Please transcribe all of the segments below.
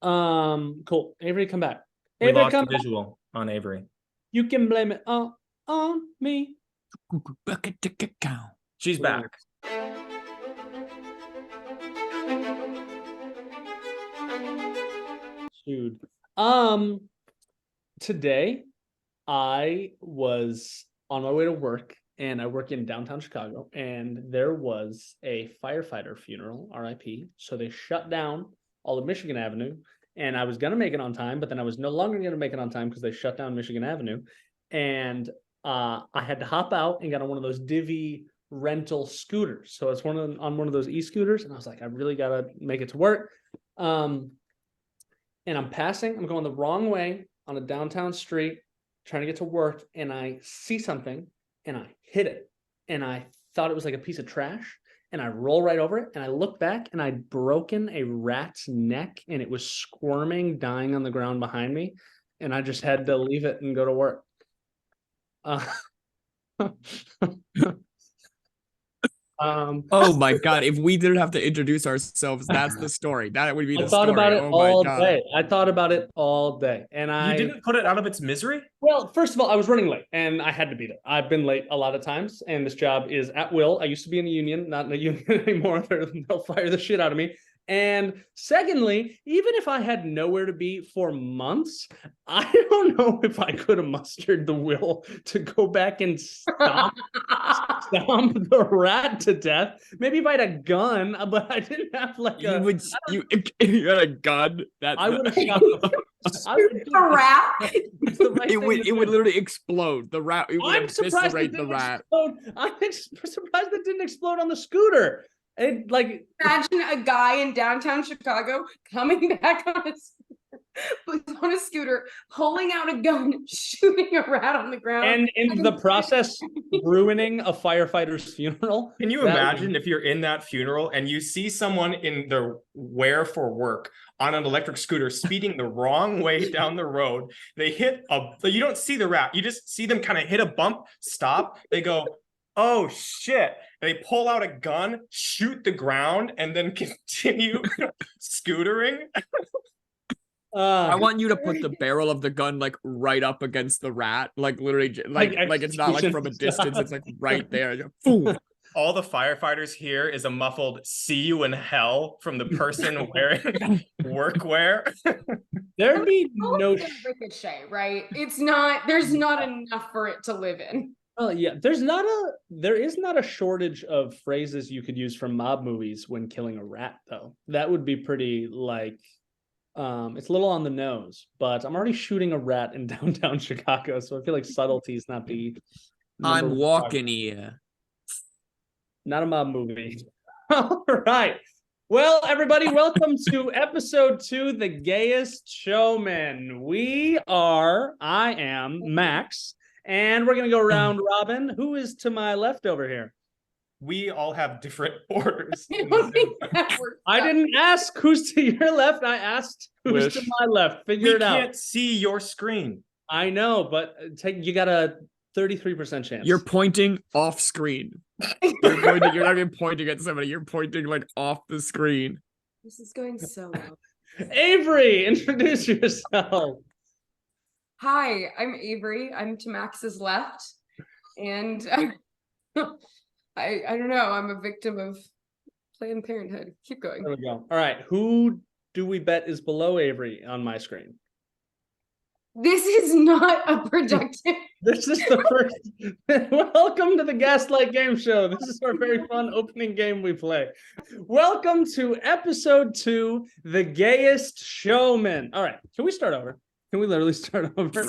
Cool. Avery, come back. We Avery, lost come the back. visual on Avery. You can blame it on me. She's back. Dude. Today I was on my way to work, and I work in downtown Chicago, and there was a firefighter funeral, RIP. So they shut down all of Michigan Avenue, and I was gonna make it on time, but then I was no longer gonna make it on time because they shut down Michigan Avenue. And I had to hop out and got on one of those divvy rental scooters. So it's on one of those e-scooters, and I was like, I really gotta make it to work. And I'm going the wrong way on a downtown street, trying to get to work, and I see something and I hit it. And I thought it was like a piece of trash, and I roll right over it, and I look back, and I'd broken a rat's neck, and it was squirming, dying on the ground behind me. And I just had to leave it and go to work. Oh my god, if we didn't have to introduce ourselves, that's the story. That would be the story. I thought about it oh all my god. day. I thought about it all day. And You didn't put it out of its misery? Well, first of all, I was running late, and I had to be there. I've been late a lot of times, and this job is at will. I used to be in a union, not in a union anymore. They'll fire the shit out of me. And secondly, even if I had nowhere to be for months, I don't know if I could have mustered the will to go back and stomp the rat to death. Maybe if I had a gun, but I didn't have like if you had a gun, I would have shot the rat. It would literally explode. The rat. It would eviscerate the rat. I'm surprised it didn't explode on the scooter. It like imagine a guy in downtown Chicago coming back on a scooter, pulling out a gun, shooting a rat on the ground, and in the process ruining a firefighter's funeral. Can you imagine if you're in that funeral and you see someone in their wear for work on an electric scooter speeding the wrong way down the road? They hit you don't see the rat, you just see them kind of hit a bump, stop, they go, oh shit. They pull out a gun, shoot the ground, and then continue scootering. I want you to put the barrel of the gun like right up against the rat, like literally, like it's not like from a distance; it's like right there. Boom. All the firefighters hear is a muffled "See you in hell" from the person wearing workwear. There'd be no ricochet, right? It's not. There's not enough for it to live in. Oh yeah, there is not a shortage of phrases you could use from mob movies when killing a rat, though. That would be pretty like, it's a little on the nose, but I'm already shooting a rat in downtown Chicago, so I feel like subtlety is not the. I'm walking here. Not a mob movie. All right. Well, everybody, welcome to episode 2, The Gayest Showman. I am Max. And we're going to go round robin. Who is to my left over here? We all have different orders. I didn't ask who's to your left. I asked who's to my left. Figure it out. We can't see your screen. I know, but you got a 33% chance. You're pointing off screen. You're not even pointing at somebody. You're pointing like off the screen. This is going so well. Avery, introduce yourself. Hi, I'm Avery. I'm to Max's left, and I don't know. I'm a victim of Planned Parenthood. Keep going. There we go. All right, who do we bet is below Avery on my screen? This is not a productive. This is the first. Welcome to the Gaslight Gameshow. This is our very fun opening game we play. Welcome to episode 2, The Gayest Showman. All right, can we start over? Can we literally start over?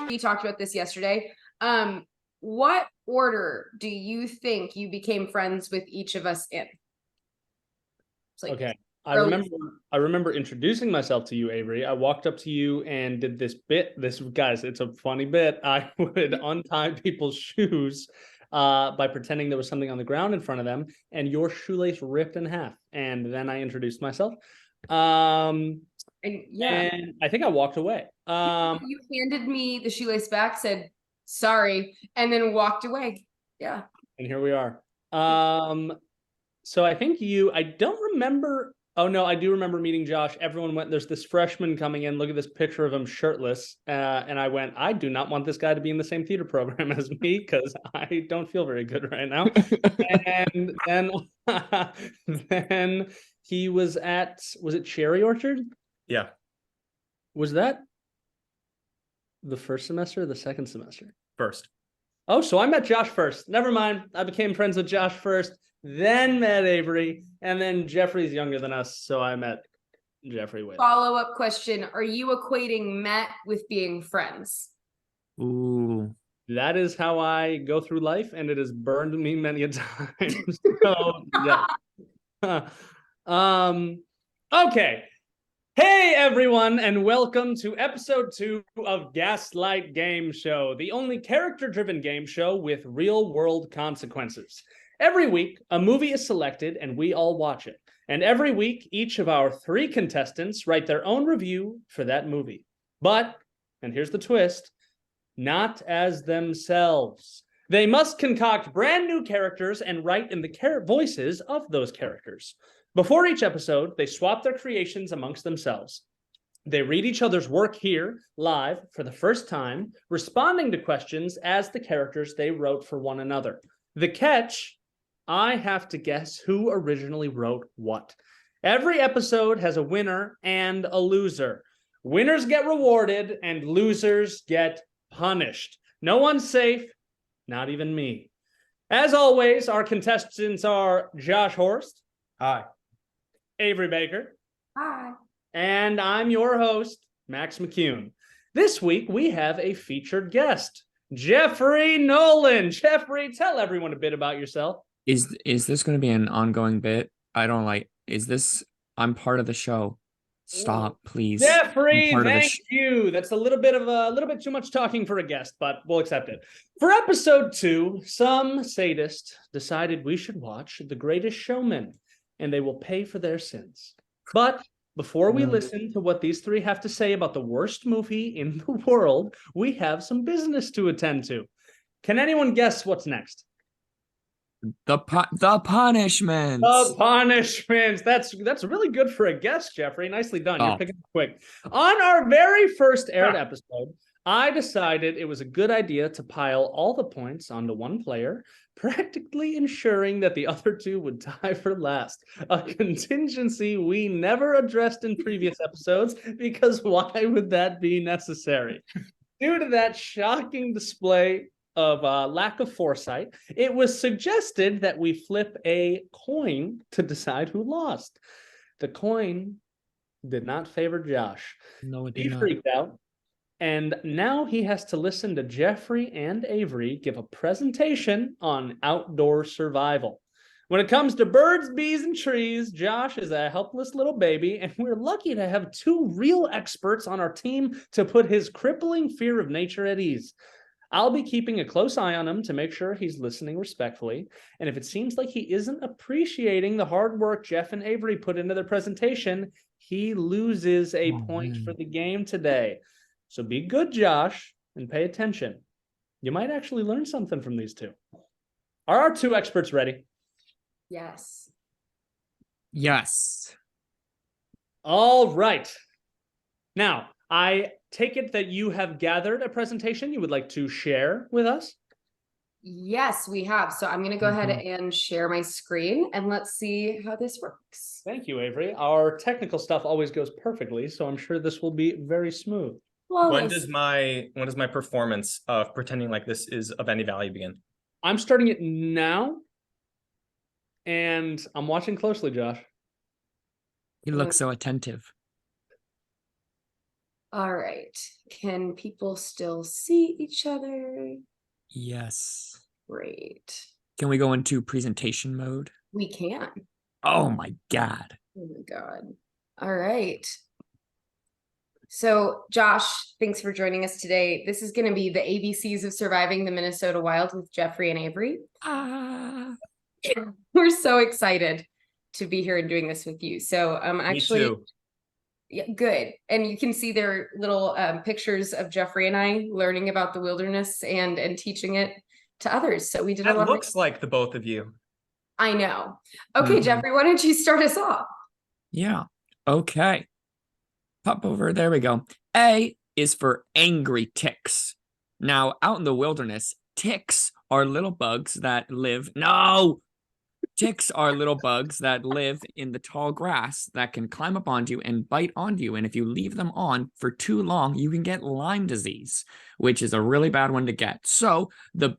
We talked about this yesterday. What order do you think you became friends with each of us in? Like, okay. I remember introducing myself to you, Avery. I walked up to you and did this bit. Guys, it's a funny bit. I would untie people's shoes by pretending there was something on the ground in front of them, and your shoelace ripped in half. And then I introduced myself. And I think I walked away. You handed me the shoelace back, said sorry, and then walked away. Yeah. And here we are. So I think I don't remember. Oh no, I do remember meeting Josh. Everyone went, there's this freshman coming in. Look at this picture of him shirtless. And I went, I do not want this guy to be in the same theater program as me because I don't feel very good right now. And then he was it Cherry Orchard? Yeah. Was that the first semester or the second semester? First. Oh, so I met Josh first. Never mind. I became friends with Josh first, then met Avery, and then Jeffrey's younger than us, so I met Jeffrey with. Follow-up question. Are you equating met with being friends? Ooh. That is how I go through life, and it has burned me many a time. So, yeah. Okay. Hey everyone, and welcome to episode 2 of Gaslight Gameshow, the only character-driven game show with real-world consequences. Every week, a movie is selected and we all watch it. And every week, each of our 3 contestants write their own review for that movie. But, and here's the twist, not as themselves. They must concoct brand new characters and write in the voices of those characters. Before each episode, they swap their creations amongst themselves. They read each other's work here, live, for the first time, responding to questions as the characters they wrote for one another. The catch, I have to guess who originally wrote what. Every episode has a winner and a loser. Winners get rewarded and losers get punished. No one's safe, not even me. As always, our contestants are Josh Horst. Hi. Avery Baker. Hi. And I'm your host, Max McCune. This week, we have a featured guest, Jeffrey Nolan. Jeffrey, tell everyone a bit about yourself. Is this going to be an ongoing bit? I'm part of the show. Stop, please. Jeffrey, thank you. That's a little bit too much talking for a guest, but we'll accept it. For episode 2, some sadist decided we should watch The Greatest Showman, and they will pay for their sins. But before we listen to what these 3 have to say about the worst movie in the world, we have some business to attend to. Can anyone guess what's next? The punishments. The punishments. That's really good for a guess, Jeffrey. Nicely done. You're picking up quick. On our very first aired episode, I decided it was a good idea to pile all the points onto one player, practically ensuring that the other 2 would tie for last. A contingency we never addressed in previous episodes, because why would that be necessary? Due to that shocking display of lack of foresight, it was suggested that we flip a coin to decide who lost. The coin did not favor Josh. No, it did He not. freaked out. And now he has to listen to Jeffrey and Avery give a presentation on outdoor survival. When it comes to birds, bees, and trees, Josh is a helpless little baby, and we're lucky to have 2 real experts on our team to put his crippling fear of nature at ease. I'll be keeping a close eye on him to make sure he's listening respectfully, and if it seems like he isn't appreciating the hard work Jeff and Avery put into their presentation, he loses a point for the game today. So be good, Josh, and pay attention. You might actually learn something from these 2. Are our 2 experts ready? Yes. Yes. All right. Now, I take it that you have gathered a presentation you would like to share with us? Yes, we have. So I'm going to go ahead and share my screen, and let's see how this works. Thank you, Avery. Our technical stuff always goes perfectly, so I'm sure this will be very smooth. When does my performance of pretending like this is of any value begin? I'm starting it now, and I'm watching closely, Josh. He looks so attentive. All right. Can people still see each other? Yes. Great. Can we go into presentation mode? We can. Oh my God. Oh my God. All right. So, Josh, thanks for joining us today. This is going to be the ABCs of surviving the Minnesota Wild with Jeffrey and Avery. We're so excited to be here and doing this with you. So, actually, Me too. Yeah, good. And you can see their little pictures of Jeffrey and I learning about the wilderness and teaching it to others. So we did a That lot looks like the both of you. I know. Okay, Jeffrey, why don't you start us off? Yeah. Okay. Pop over. There we go. A is for angry ticks. Now, out in the wilderness, ticks are little bugs that live. No! Ticks are little bugs that live in the tall grass that can climb up onto you and bite onto you. And if you leave them on for too long, you can get Lyme disease, which is a really bad one to get. So the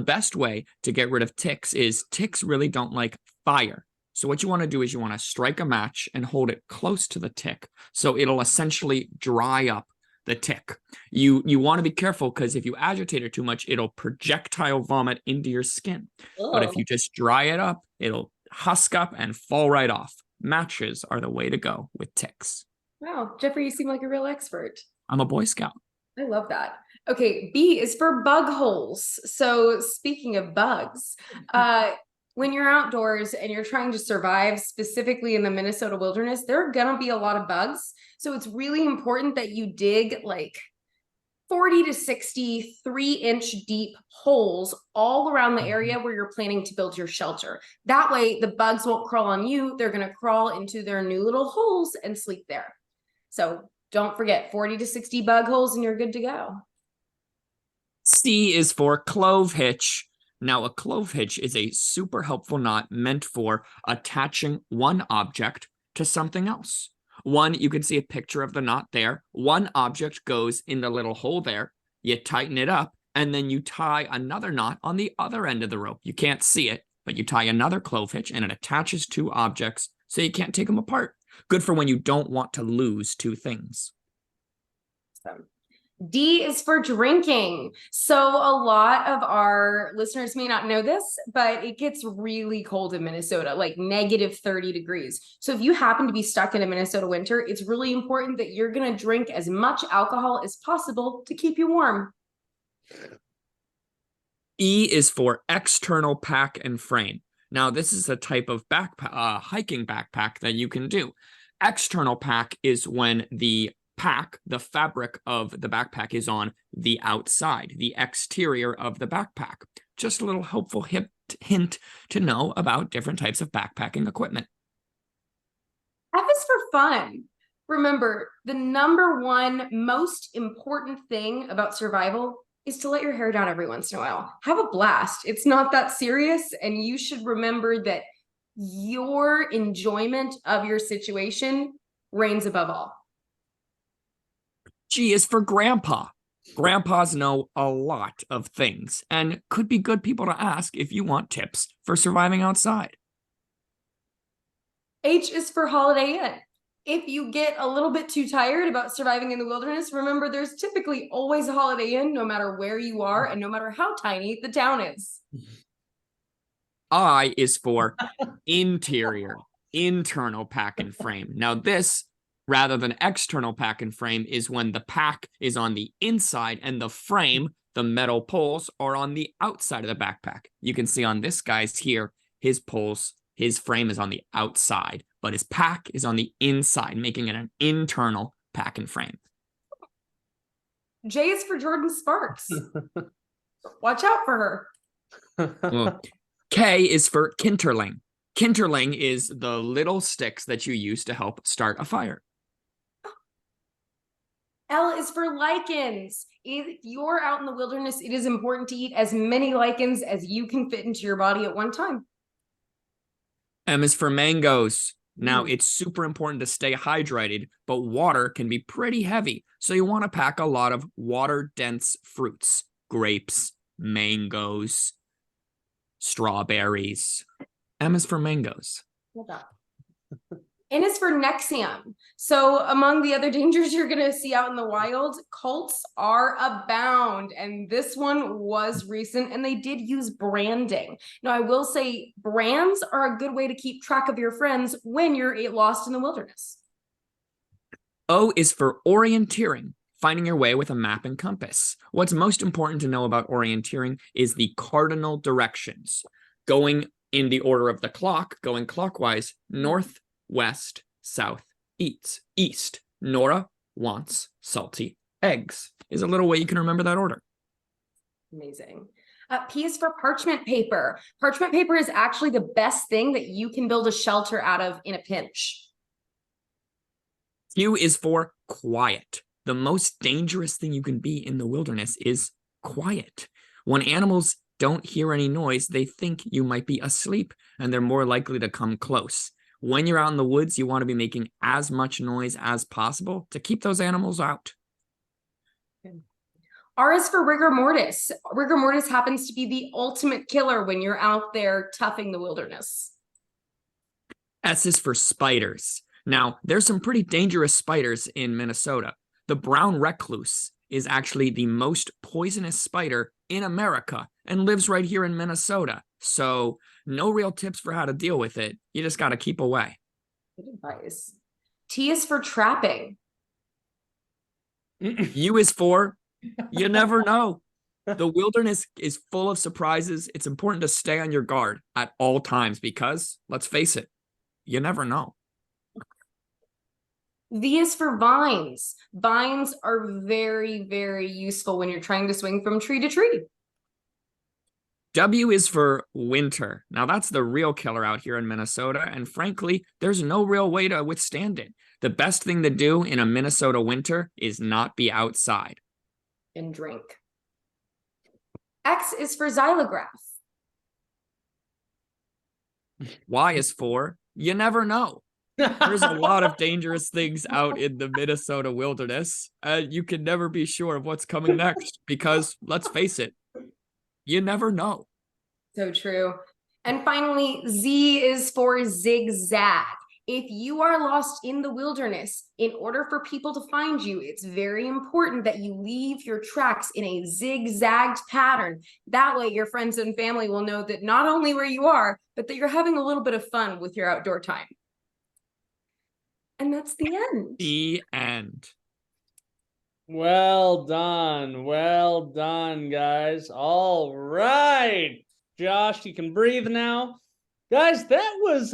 best way to get rid of ticks is ticks really don't like fire. So what you want to do is you want to strike a match and hold it close to the tick. So it'll essentially dry up the tick. You want to be careful because if you agitate it too much, it'll projectile vomit into your skin. But if you just dry it up, it'll husk up and fall right off. Matches are the way to go with ticks. Wow, Jeffrey, you seem like a real expert. I'm a Boy Scout. I love that. Okay, B is for bug holes. So speaking of bugs, when you're outdoors and you're trying to survive, specifically in the Minnesota wilderness, there are gonna be a lot of bugs. So it's really important that you dig like 40 to 60 3-inch deep holes all around the area where you're planning to build your shelter. That way the bugs won't crawl on you. They're gonna crawl into their new little holes and sleep there. So don't forget 40 to 60 bug holes and you're good to go. C is for clove hitch. Now, a clove hitch is a super helpful knot meant for attaching one object to something else. One, you can see a picture of the knot there. One object goes in the little hole there. You tighten it up, and then you tie another knot on the other end of the rope. You can't see it, but you tie another clove hitch, and it attaches two objects so you can't take them apart. Good for when you don't want to lose two things. D is for drinking. So a lot of our listeners may not know this, but it gets really cold in Minnesota, like negative 30 degrees. So if you happen to be stuck in a Minnesota winter, it's really important that you're going to drink as much alcohol as possible to keep you warm. E is for external pack and frame. Now, this is a type of hiking backpack that you can do. External pack is when the pack, the fabric of the backpack, is on the outside, the exterior of the backpack. Just a little helpful hint to know about different types of backpacking equipment. F is for fun. Remember, the number one most important thing about survival is to let your hair down every once in a while. Have a blast. It's not that serious, and you should remember that your enjoyment of your situation reigns above all. G is for grandpa. Grandpas know a lot of things and could be good people to ask if you want tips for surviving outside. H is for Holiday Inn. If you get a little bit too tired about surviving in the wilderness, remember there's typically always a Holiday Inn, no matter where you are and no matter how tiny the town is. I is for interior, internal pack and frame. Now this, rather than external pack and frame, is when the pack is on the inside and the frame, the metal poles, are on the outside of the backpack. You can see on this guy's here, his poles, his frame is on the outside, but his pack is on the inside, making it an internal pack and frame. J is for Jordan Sparks. Watch out for her. Well, K is for kinterling. Kinterling is the little sticks that you use to help start a fire. L is for lichens. If you're out in the wilderness, it is important to eat as many lichens as you can fit into your body at one time. M is for mangoes. Now, it's super important to stay hydrated, but water can be pretty heavy. So you want to pack a lot of water-dense fruits. Grapes, mangoes, strawberries. M is for mangoes. Well done. N is for Nexium. So among the other dangers you're going to see out in the wild, cults are abound. And this one was recent, and they did use branding. Now, I will say brands are a good way to keep track of your friends when you're lost in the wilderness. O is for orienteering, finding your way with a map and compass. What's most important to know about orienteering is the cardinal directions. Going in the order of the clock, going clockwise, north, west, south, east. Nora wants salty eggs is a little way you can remember that order. Amazing. P is for parchment paper. Parchment paper is actually the best thing that you can build a shelter out of in a pinch. Q is for quiet. The most dangerous thing you can be in the wilderness is quiet. When animals don't hear any noise, they think you might be asleep, and they're more likely to come close. When you're out in the woods, you want to be making as much noise as possible to keep those animals out. R is for rigor mortis. Rigor mortis happens to be the ultimate killer when you're out there toughing the wilderness. S is for spiders. Now, there's some pretty dangerous spiders in Minnesota. The brown recluse is actually the most poisonous spider in America and lives right here in Minnesota. So, no real tips for how to deal with it. You just got to keep away. Good advice. T is for trapping. U is for you never know. The wilderness is full of surprises. It's important to stay on your guard at all times because, let's face it, you never know. V is for vines. Vines are very, very useful when you're trying to swing from tree to tree. W is for winter. Now, that's the real killer out here in Minnesota, and frankly, there's no real way to withstand it. The best thing to do in a Minnesota winter is not be outside. And drink. X is for xylograph. Y is for you never know. There's a lot of dangerous things out in the Minnesota wilderness. You can never be sure of what's coming next because, let's face it, you never know. So true. And finally, Z is for zigzag. If you are lost in the wilderness, in order for people to find you, it's very important that you leave your tracks in a zigzagged pattern. That way, your friends and family will know that not only where you are, but that you're having a little bit of fun with your outdoor time. And that's the end. The end. Well done, guys. All right, Josh, you can breathe now. Guys, that was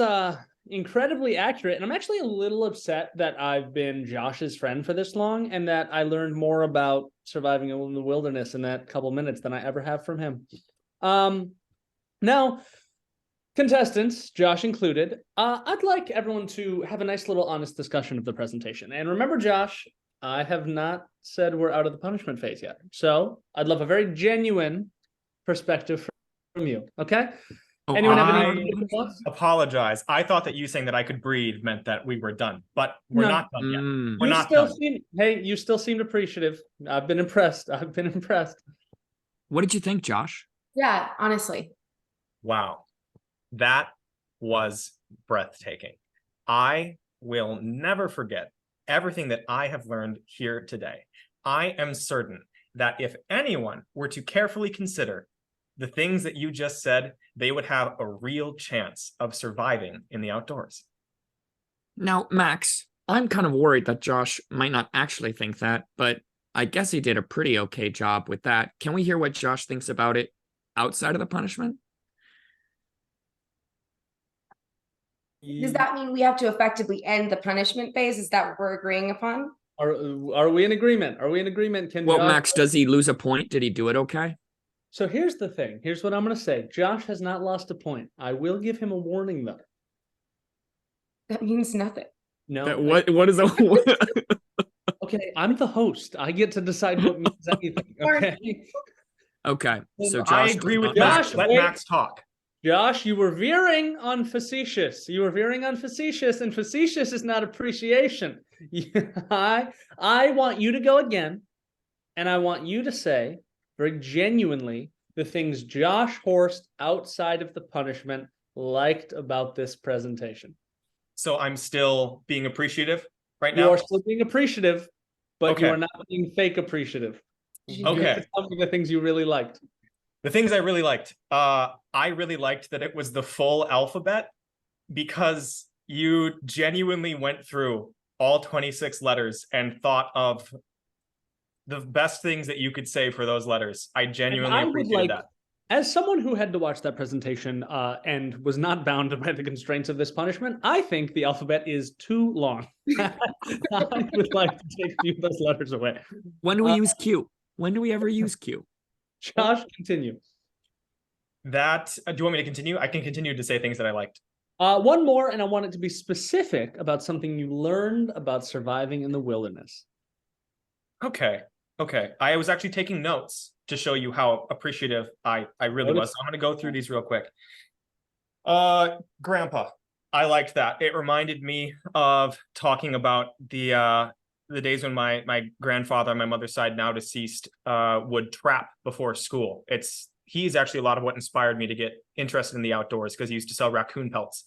incredibly accurate, and I'm actually a little upset that I've been Josh's friend for this long and that I learned more about surviving in the wilderness in that couple minutes than I ever have from him. Now, contestants, Josh included, I'd like everyone to have a nice little honest discussion of the presentation. And remember, Josh, I have not said we're out of the punishment phase yet. So I'd love a very genuine perspective from you, okay? Anyone have any thoughts? Apologize. I thought that you saying that I could breathe meant that we were done, but we're not done yet. We're You not still done. hey, you still seemed appreciative. I've been impressed. What did you think, Josh? Yeah, honestly. Wow. That was breathtaking. I will never forget everything that I have learned here today. I am certain that if anyone were to carefully consider the things that you just said, they would have a real chance of surviving in the outdoors. Now, Max, I'm kind of worried that Josh might not actually think that, but I guess he did a pretty okay job with that. Can we hear what Josh thinks about it outside of the punishment? Does that mean we have to effectively end the punishment phase? Is that what we're agreeing upon? Are we in agreement? Are we in agreement? Well, Max, does he lose a point? Did he do it okay? So here's the thing. Here's what I'm going to say. Josh has not lost a point. I will give him a warning, though. That means nothing. No. What is a... Okay, I'm the host. I get to decide what means anything. Okay. Okay. So Josh, I agree with Josh, Max. Let wait. Max talk. Josh, you were veering on facetious. And facetious is not appreciation. I want you to go again, and I want you to say very genuinely the things Josh Horst, outside of the punishment, liked about this presentation. So I'm still being appreciative right now? You are still being appreciative, but Okay. you are not being fake appreciative. You Okay. have to tell me the things you really liked. The things I really liked. I really liked that it was the full alphabet because you genuinely went through all 26 letters and thought of the best things that you could say for those letters. I genuinely appreciated that. As someone who had to watch that presentation and was not bound by the constraints of this punishment, I think the alphabet is too long. I would like to take a few of those letters away. When do we use Q? When do we ever use Q? Josh, continue. That do you want me to continue? I can continue to say things that I liked. One more, and I want it to be specific about something you learned about surviving in the wilderness. Okay. I was actually taking notes to show you how appreciative I really was. So I'm going to go through these real quick. Grandpa, I liked that. It reminded me of talking about the days when my grandfather on my mother's side, now deceased, would trap before school. He's actually a lot of what inspired me to get interested in the outdoors, because he used to sell raccoon pelts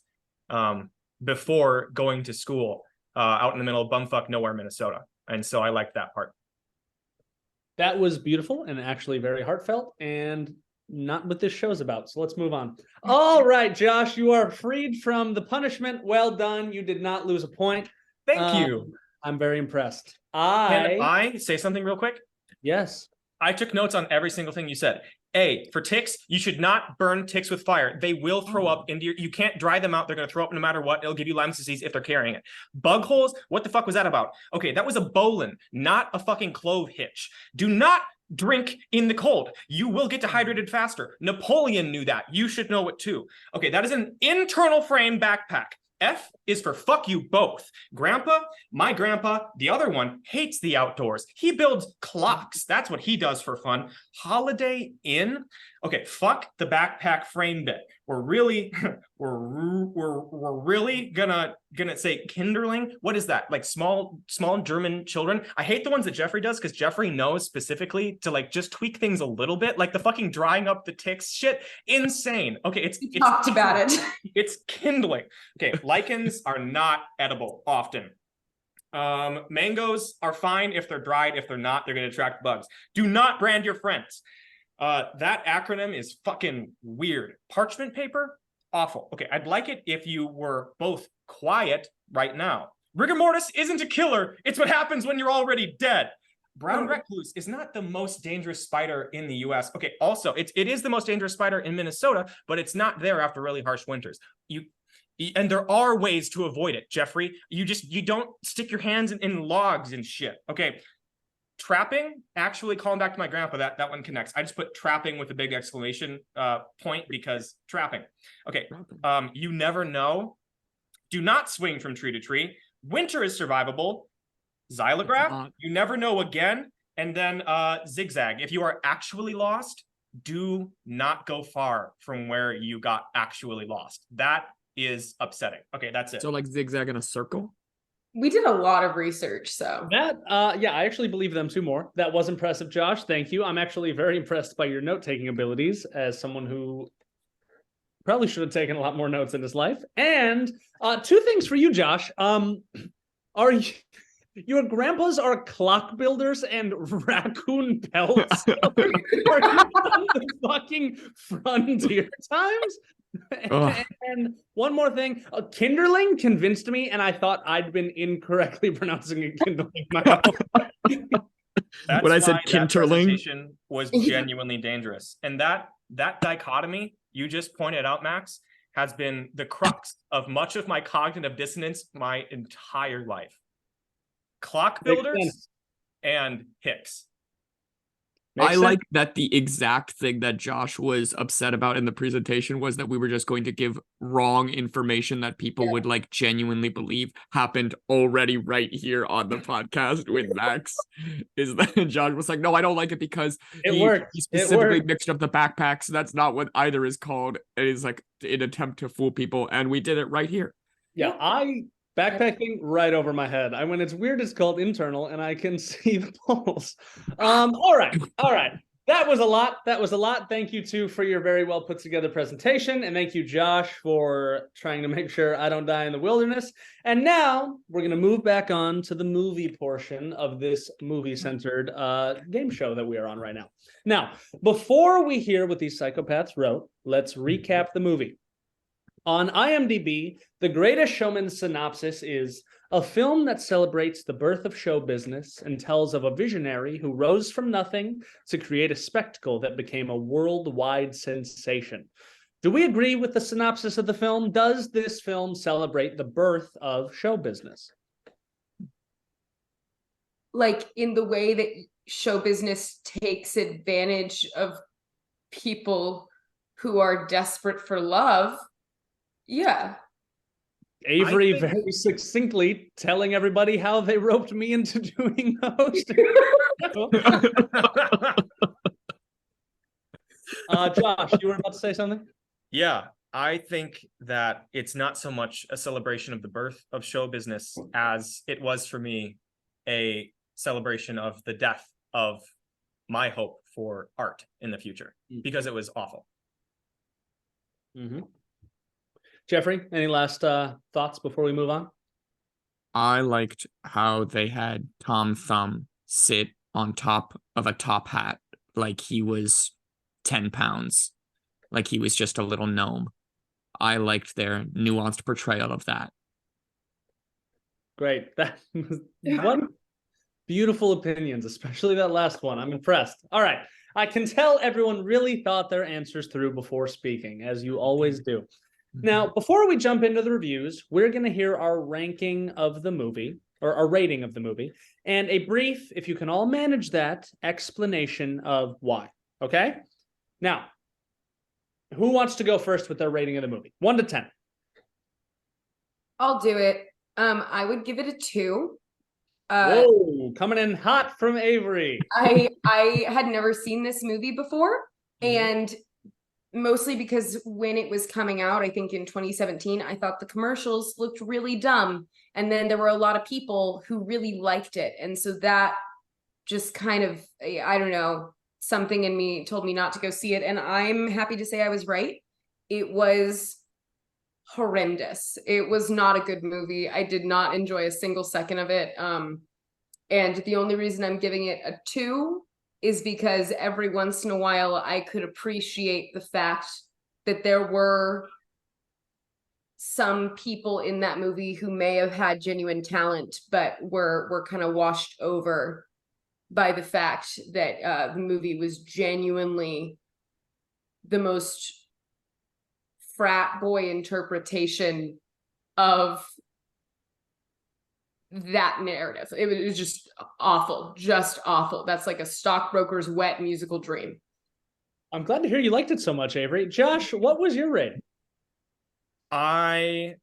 before going to school out in the middle of bumfuck nowhere, Minnesota. And so I liked that part. That was beautiful and actually very heartfelt, and not what this show's about. So let's move on. All right, Josh, you are freed from the punishment. Well done. You did not lose a point. Thank you. I'm very impressed. Can I say something real quick? Yes. I took notes on every single thing you said. A, for ticks, you should not burn ticks with fire. They will throw up into you can't dry them out. They're going to throw up no matter what. It'll give you Lyme disease if they're carrying it. Bug holes, what the fuck was that about? Okay, that was a bowline, not a fucking clove hitch. Do not drink in the cold. You will get dehydrated faster. Napoleon knew that. You should know it too. Okay, that is an internal frame backpack. F is for fuck you both. Grandpa, my grandpa, the other one, hates the outdoors. He builds clocks. That's what he does for fun. Holiday Inn. Okay, fuck the backpack frame bit. We're really gonna say kinderling. What is that? Like small German children? I hate the ones that Jeffrey does, because Jeffrey knows specifically to like just tweak things a little bit, like the fucking drying up the ticks shit. Insane. Okay, it's talked about it. It's kindling. Okay, lichens are not edible often. Mangoes are fine if they're dried. If they're not, they're going to attract bugs. Do not brand your friends. That acronym is fucking weird. Parchment paper, awful. Okay, I'd like it if you were both quiet right now. Rigor mortis isn't a killer. It's what happens when you're already dead. Brown recluse is not the most dangerous spider in the US. Okay, also, it is the most dangerous spider in Minnesota, but it's not there after really harsh winters. And there are ways to avoid it, Jeffrey. You don't stick your hands in logs and shit. Okay. Trapping, actually, calling back to my grandpa, that one connects. I just put trapping with a big exclamation point, because trapping. Okay. You never know. Do not swing from tree to tree. Winter is survivable. Xylograph, you never know again. And then zigzag. If you are actually lost, do not go far from where you got actually lost. That is upsetting. Okay, that's it. So like zigzag in a circle? We did a lot of research, so. That, yeah, I actually believe them 2 more. That was impressive, Josh. Thank you. I'm actually very impressed by your note-taking abilities as someone who probably should have taken a lot more notes in his life. And 2 things for you, Josh. Are you... Your grandpas are clock builders and raccoon pelts. Are you from the fucking frontier times? And one more thing, kinderling convinced me, and I thought I'd been incorrectly pronouncing it kindling. That's when I said why that kinterling presentation was genuinely dangerous, and that dichotomy you just pointed out, Max, has been the crux of much of my cognitive dissonance my entire life. Clock builders and Hicks. I like that the exact thing that Josh was upset about in the presentation was that we were just going to give wrong information that people would like genuinely believe happened already right here on the podcast with Max. Is that Josh was like, no, I don't like it because he specifically mixed up the backpacks. That's not what either is called. It is like an attempt to fool people, and we did it right here. Yeah, backpacking right over my head. When it's weird, it's called internal, and I can see the poles. All right. That was a lot. Thank you, too, for your very well put together presentation. And thank you, Josh, for trying to make sure I don't die in the wilderness. And now we're going to move back on to the movie portion of this movie-centered game show that we are on right now. Now, before we hear what these psychopaths wrote, let's recap the movie. On IMDb, The Greatest Showman synopsis is a film that celebrates the birth of show business and tells of a visionary who rose from nothing to create a spectacle that became a worldwide sensation. Do we agree with the synopsis of the film? Does this film celebrate the birth of show business? Like in the way that show business takes advantage of people who are desperate for love, yeah. Avery very succinctly telling everybody how they roped me into doing the hosting. Josh, you were about to say something? Yeah, I think that it's not so much a celebration of the birth of show business as it was for me a celebration of the death of my hope for art in the future, because it was awful. Mm-hmm. Jeffrey, any last thoughts before we move on? I liked how they had Tom Thumb sit on top of a top hat like he was 10 pounds, like he was just a little gnome. I liked their nuanced portrayal of that. Great. That was one beautiful opinions, especially that last one. I'm impressed. All right. I can tell everyone really thought their answers through before speaking, as you always do. Now, before we jump into the reviews, we're going to hear our ranking of the movie, or our rating of the movie, and a brief, if you can all manage that, explanation of why. Okay? Now, who wants to go first with their rating of the movie? 1 to 10. I'll do it. I would give it a 2. Whoa, coming in hot from Avery. I had never seen this movie before, and mostly because when it was coming out, I think in 2017, I thought the commercials looked really dumb. And then there were a lot of people who really liked it. And so that just kind of, I don't know, something in me told me not to go see it. And I'm happy to say I was right. It was horrendous. It was not a good movie. I did not enjoy a single second of it. And the only reason I'm giving it a 2 is because every once in a while I could appreciate the fact that there were some people in that movie who may have had genuine talent, but were kind of washed over by the fact that the movie was genuinely the most frat boy interpretation of that narrative. It was just awful. That's like a stockbroker's wet musical dream. I'm glad to hear you liked it so much, Avery. Josh, what was your rating? I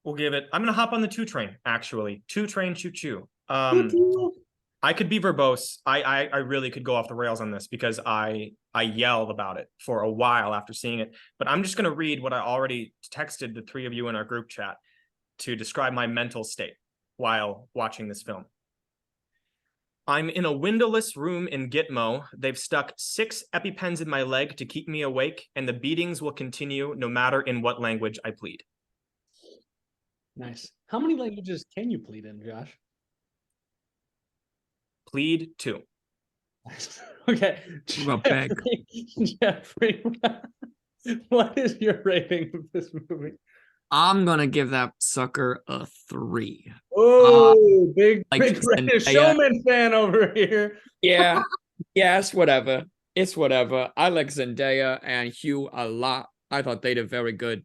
will give it, I'm going to hop on the 2 train, actually. 2 train, choo-choo. I could be verbose. I really could go off the rails on this because I yelled about it for a while after seeing it. But I'm just going to read what I already texted the 3 of you in our group chat to describe my mental state while watching this film. I'm in a windowless room in Gitmo. They've stuck 6 EpiPens in my leg to keep me awake, and the beatings will continue no matter in what language I plead. Nice. How many languages can you plead in, Josh? Plead 2. Okay. Well, beg. Jeffrey, what is your rating of this movie? I'm gonna give that sucker a 3. Oh, big like Greatest Showman fan over here. Yeah, it's whatever. It's whatever. I like Zendaya and Hugh a lot. I thought they did very good.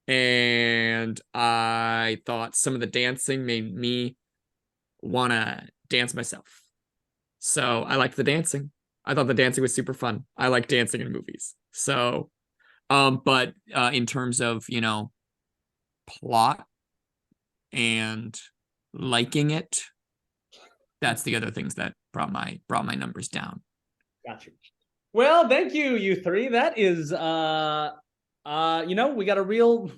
And I thought some of the dancing made me want to dance myself. So I liked the dancing. I thought the dancing was super fun. I like dancing in movies. So, but in terms of, plot and liking it, that's the other things that brought my numbers down. Gotcha. Well, thank you, you 3. That is we got a real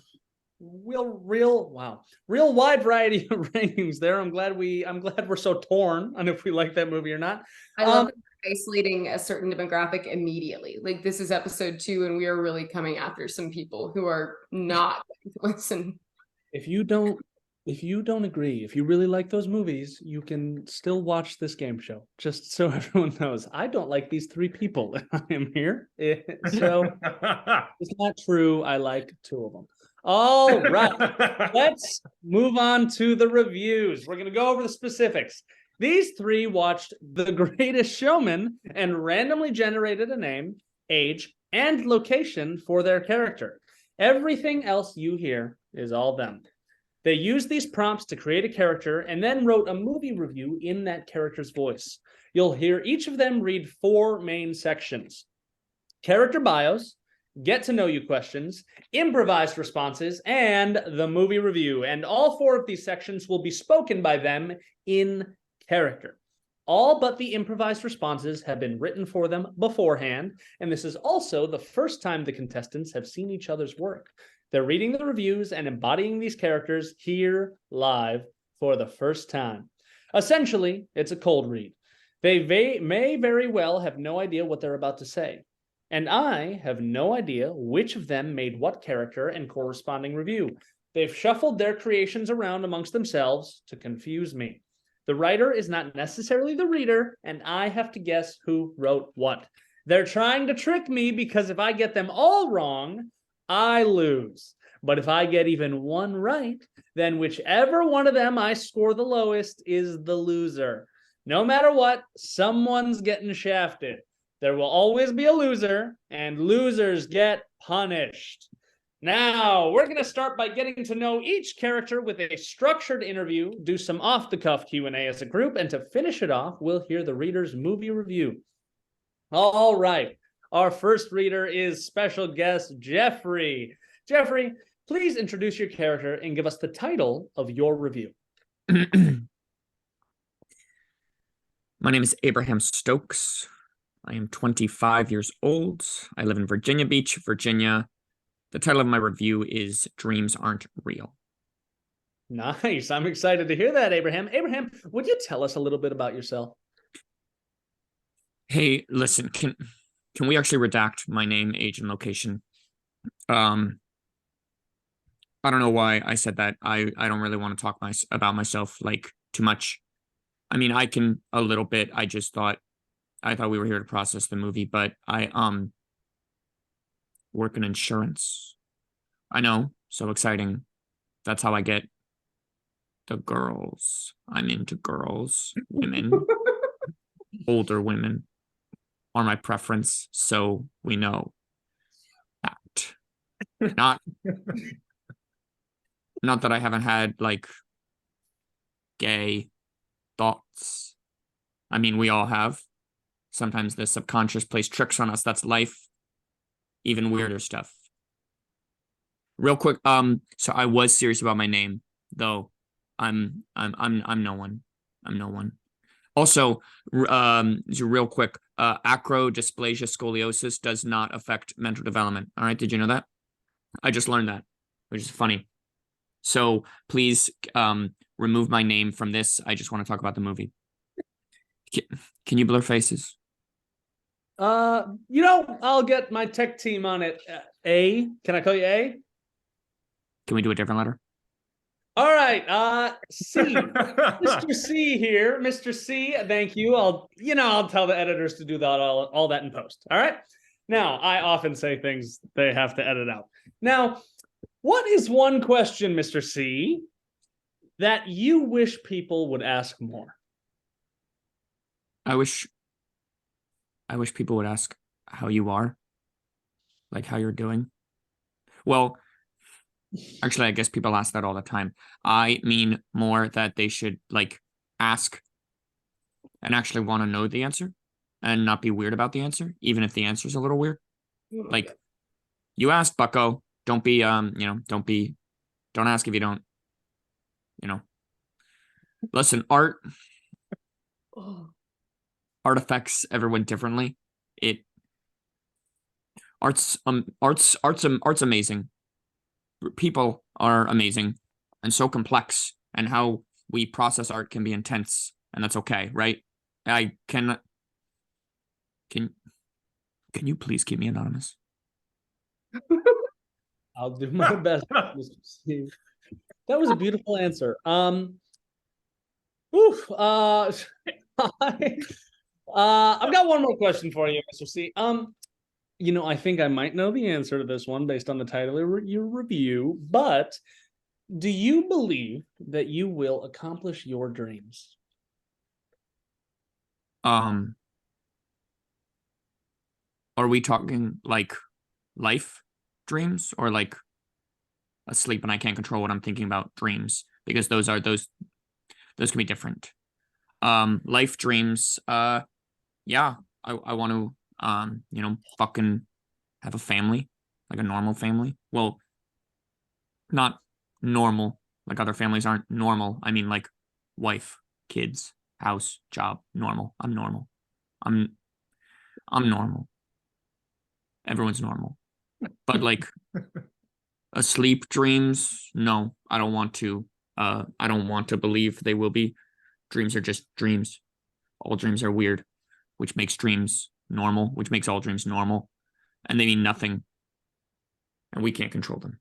wide variety of ratings there. I'm glad we're so torn on if we like that movie or not. I love that we're isolating a certain demographic immediately. Like, this is episode 2 and we are really coming after some people who are not going to listen. If you don't agree, if you really like those movies, you can still watch this game show. Just so everyone knows, I don't like these 3 people. I am here. So it's not true. I like 2 of them. All right. Let's move on to the reviews. We're going to go over the specifics. These 3 watched The Greatest Showman and randomly generated a name, age, and location for their character. Everything else you hear is all them. They used these prompts to create a character and then wrote a movie review in that character's voice. You'll hear each of them read 4 main sections: character bios, get to know you questions, improvised responses, and the movie review. And all 4 of these sections will be spoken by them in character. All but the improvised responses have been written for them beforehand, and this is also the first time the contestants have seen each other's work. They're reading the reviews and embodying these characters here live for the first time. Essentially, it's a cold read. They may very well have no idea what they're about to say. And I have no idea which of them made what character and corresponding review. They've shuffled their creations around amongst themselves to confuse me. The writer is not necessarily the reader, and I have to guess who wrote what. They're trying to trick me because if I get them all wrong, I lose. But if I get even one right, then whichever one of them I score the lowest is the loser. No matter what, someone's getting shafted. There will always be a loser, and losers get punished. Now, we're going to start by getting to know each character with a structured interview, do some off-the-cuff Q&A as a group, and to finish it off, we'll hear the reader's movie review. All right. Our first reader is special guest Jeffrey. Jeffrey, please introduce your character and give us the title of your review. My name is Abraham Stokes. I am 25 years old. I live in Virginia Beach, Virginia. The title of my review is Dreams Aren't Real. Nice. I'm excited to hear that, Abraham. Abraham, would you tell us a little bit about yourself? Hey, listen, can we actually redact my name, age, and location? I don't know why I said that. I don't really want to talk about myself like too much. I mean, I can a little bit. I thought we were here to process the movie, but I work in insurance. I know, so exciting. That's how I get the girls. I'm into girls, women, older women are my preference, so we know that. Not that I haven't had like gay thoughts. I mean, we all have. Sometimes the subconscious plays tricks on us. That's life. Even weirder stuff. Real quick, so I was serious about my name, though. I'm no one. I'm no one. Also, real quick, acrodysplasia scoliosis does not affect mental development. All right, did you know that? I just learned that, which is funny. So please, remove my name from this. I just want to talk about the movie. Can you blur faces? I'll get my tech team on it. A, can I call you A? Can we do a different letter? All right, C. Mr. C here. Mr. C, thank you. I'll tell the editors to do that all that in post. All right. Now, I often say things they have to edit out. Now, what is one question, Mr. C, that you wish people would ask more? I wish people would ask how you are, like how you're doing. Well, actually, I guess people ask that all the time. I mean more that they should like ask and actually want to know the answer and not be weird about the answer, even if the answer is a little weird. Like, you asked, bucko. Don't be, don't ask if you don't, Listen, art affects everyone differently. Art's amazing. People are amazing and so complex, and how we process art can be intense, and that's okay, right? Can you please keep me anonymous? I'll do my best, Mr. Steve. That was a beautiful answer. I've got one more question for you, Mr. C. I think I might know the answer to this one based on the title of your review, but do you believe that you will accomplish your dreams? Are we talking like life dreams or like asleep and I can't control what I'm thinking about dreams? Because those can be different. Life dreams, yeah, I want to fucking have a family, like a normal family. Well, not normal, like other families aren't normal. I mean, like wife, kids, house, job, normal. I'm normal. I'm normal. Everyone's normal. But like asleep dreams, no, I don't want to. I don't want to believe they will be. Dreams are just dreams. All dreams are weird, which makes dreams normal, which makes all dreams normal. And they mean nothing. And we can't control them.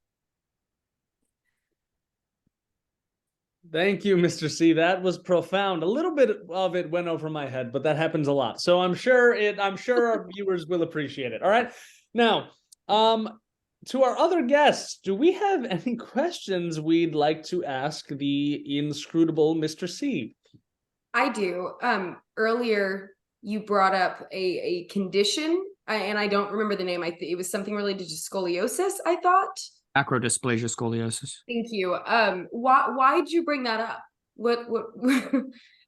Thank you, Mr. C. That was profound. A little bit of it went over my head, but that happens a lot. So I'm sure our viewers will appreciate it. All right. Now, to our other guests, do we have any questions we'd like to ask the inscrutable Mr. C? I do. Earlier you brought up a condition, and I don't remember the name. It was something related to scoliosis, I thought. Acrodysplasia scoliosis. Thank you. Why did you bring that up? What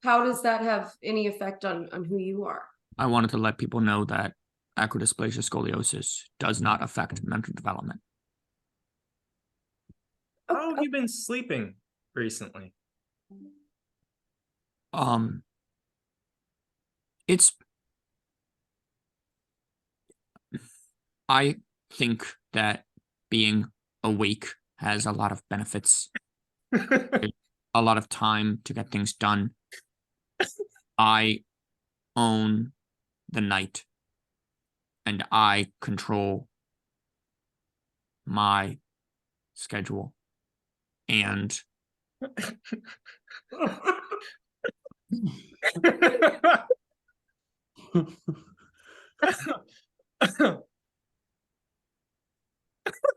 how does that have any effect on who you are? I wanted to let people know that acrodysplasia scoliosis does not affect mental development. How have you been sleeping recently? I think that being awake has a lot of benefits. A lot of time to get things done. I own the night, and I control my schedule. And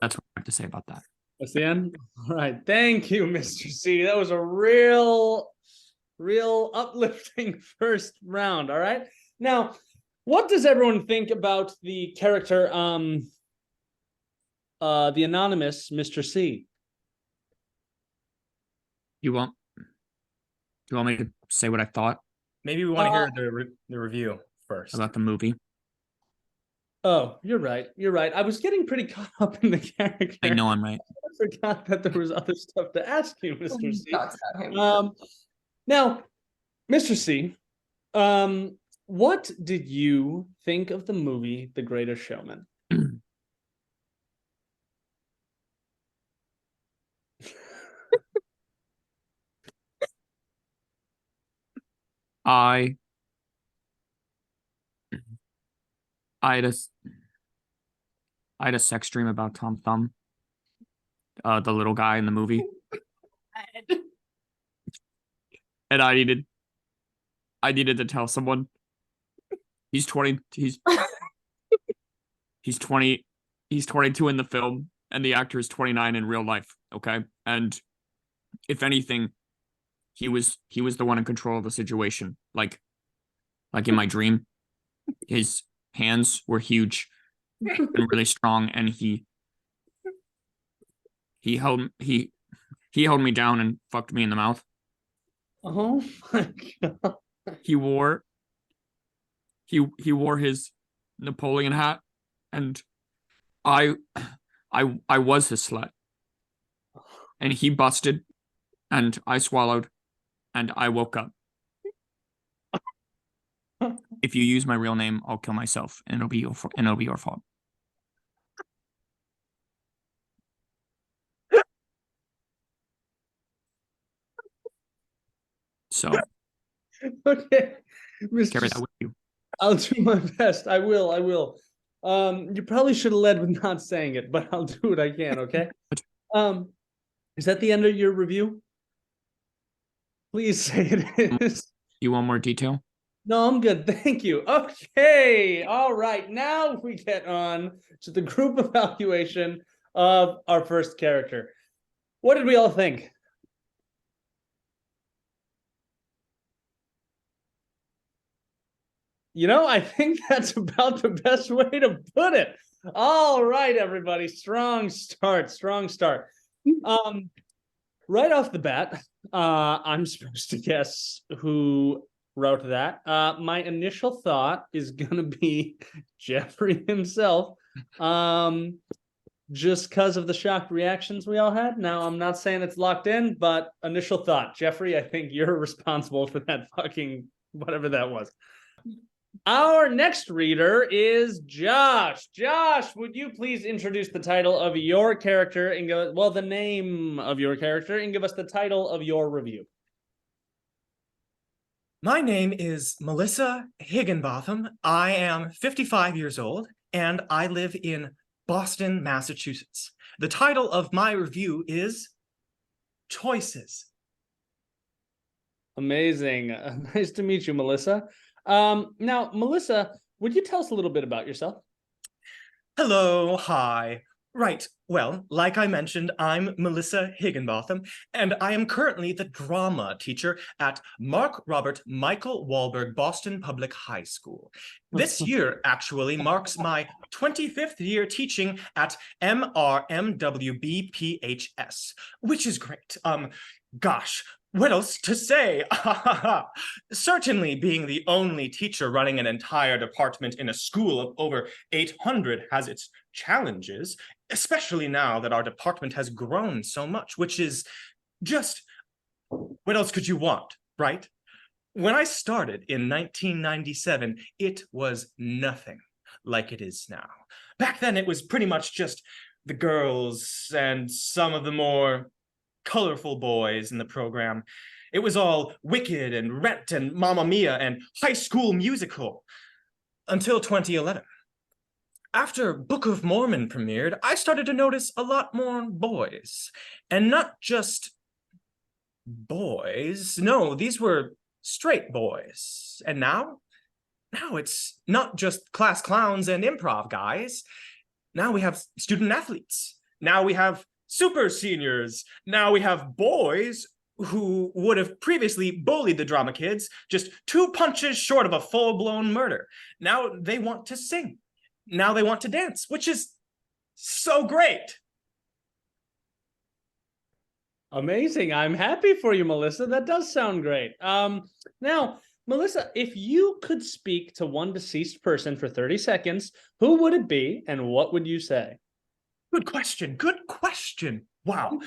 that's what I have to say about that. That's the end. All right. Thank you, Mr. C. That was a real uplifting first round. All right. Now, what does everyone think about the character, the anonymous Mr. C? You want me to say what I thought Maybe we want to hear the review first. about the movie? Oh, you're right. You're right. I was getting pretty caught up in the character. I know I'm right. I forgot that there was other stuff to ask you, Mr. C. Talks about him. Now, Mr. C, what did you think of the movie The Greatest Showman? I had a sex dream about Tom Thumb, the little guy in the movie, and I needed to tell someone. He's 20. He's 22 in the film, and the actor is 29 in real life. Okay, and if anything, he was the one in control of the situation. Like in my dream, his hands were huge and really strong, and he held me down and fucked me in the mouth. Oh my god! He wore his Napoleon hat, and I was his slut, and he busted, and I swallowed, and I woke up. If you use my real name, I'll kill myself, and it'll be your fault. So Okay, Mr. carry that with you. I'll do my best. I will. You probably should have led with not saying it, but I'll do what I can. Okay. Is that the end of your review? Please say it is. You want more detail? No, I'm good. Thank you. Okay. All right. Now we get on to the group evaluation of our first character. What did we all think? You know, I think that's about the best way to put it. All right, everybody. Strong start. Right off the bat, I'm supposed to guess who wrote that. My initial thought is gonna be Jeffrey himself. just because of the shocked reactions we all had. Now, I'm not saying it's locked in, but initial thought, Jeffrey, I think you're responsible for that fucking whatever that was. Our next reader is Josh. Josh, would you please introduce the title of your character and go, well, the name of your character and give us the title of your review? My name is Melissa Higginbotham. I am 55 years old, and I live in Boston, Massachusetts. The title of my review is Choices. Amazing. Nice to meet you, Melissa. Now, Melissa, would you tell us a little bit about yourself? Hello, hi. Right, well, like I mentioned, I'm Melissa Higginbotham, and I am currently the drama teacher at Mark Robert Michael Wahlberg Boston Public High School. This year actually marks my 25th year teaching at MRMWBPHS, which is great. Gosh, what else to say? Certainly being the only teacher running an entire department in a school of over 800 has its challenges, especially now that our department has grown so much, which is just, what else could you want, right? When I started in 1997, it was nothing like it is now. Back then, it was pretty much just the girls and some of the more colorful boys in the program. It was all Wicked and Rent and Mamma Mia and High School Musical until 2011. After Book of Mormon premiered, I started to notice a lot more boys. And not just boys. No, these were straight boys. And now it's not just class clowns and improv guys. Now we have student athletes. Now we have super seniors. Now we have boys who would have previously bullied the drama kids, just 2 punches short of a full-blown murder. Now they want to sing. Now they want to dance, which is so great. Amazing. I'm happy for you, Melissa. That does sound great. Now, Melissa, if you could speak to one deceased person for 30 seconds, who would it be and what would you say? Good question. Good question. Wow.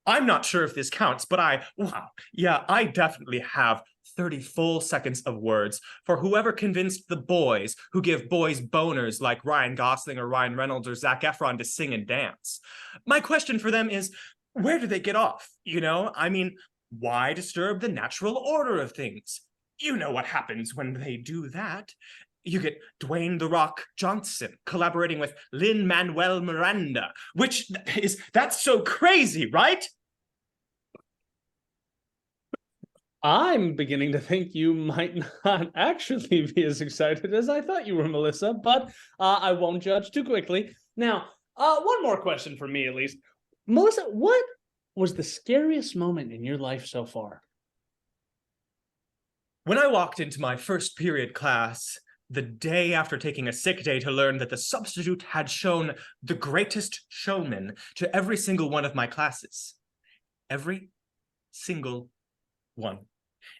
I'm not sure if this counts, but I definitely have 30 full seconds of words for whoever convinced the boys who give boys boners like Ryan Gosling or Ryan Reynolds or Zac Efron to sing and dance. My question for them is, where do they get off? You know, I mean, why disturb the natural order of things? You know what happens when they do that. You get Dwayne "The Rock" Johnson collaborating with Lin-Manuel Miranda, that's so crazy, right? I'm beginning to think you might not actually be as excited as I thought you were, Melissa, but I won't judge too quickly. Now, one more question for me, at least. Melissa, what was the scariest moment in your life so far? When I walked into my first period class, the day after taking a sick day to learn that the substitute had shown The Greatest Showman to every single one of my classes. Every single one.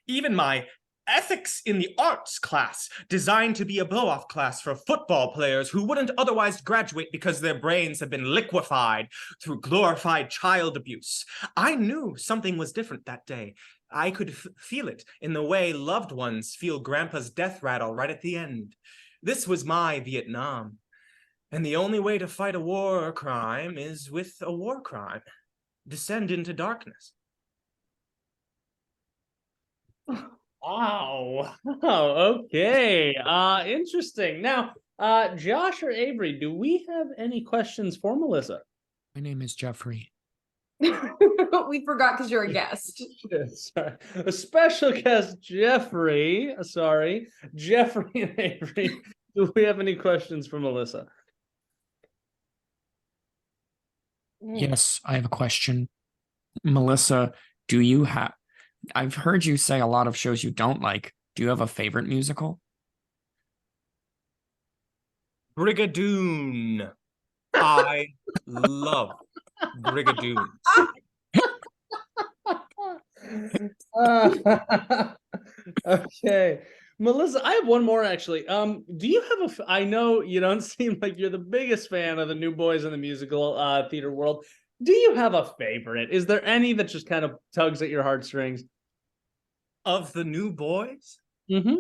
Even my ethics in the arts class, designed to be a blow-off class for football players who wouldn't otherwise graduate because their brains have been liquefied through glorified child abuse. I knew something was different that day. I could feel it in the way loved ones feel Grandpa's death rattle right at the end. This was my Vietnam. And the only way to fight a war crime is with a war crime. Descend into darkness. Wow. Oh, okay. Interesting. Now, Josh or Avery, do we have any questions for Melissa? My name is Jeffrey. We forgot because you're a guest. Sorry. A special guest, Jeffrey. Sorry, Jeffrey and Avery. Do we have any questions for Melissa? Yes, I have a question. Melissa, do you have... I've heard you say a lot of shows you don't like. Do you have a favorite musical? Brigadoon. I love Brigadoon. Okay. Melissa, I have one more actually. Do you have I know you don't seem like you're the biggest fan of the New Boys in the musical theater world. Do you have a favorite? Is there any that just kind of tugs at your heartstrings? Of the New Boys? Mm-hmm.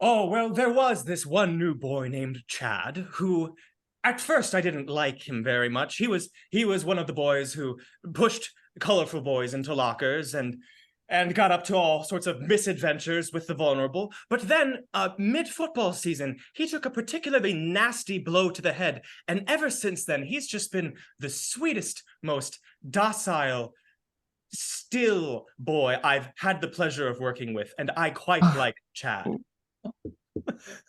Oh, well, there was this one new boy named Chad who at first I didn't like him very much. He was one of the boys who pushed colorful boys into lockers and got up to all sorts of misadventures with the vulnerable. But then, mid-football season, he took a particularly nasty blow to the head, and ever since then, he's just been the sweetest, most docile, still boy I've had the pleasure of working with, and I quite like Chad.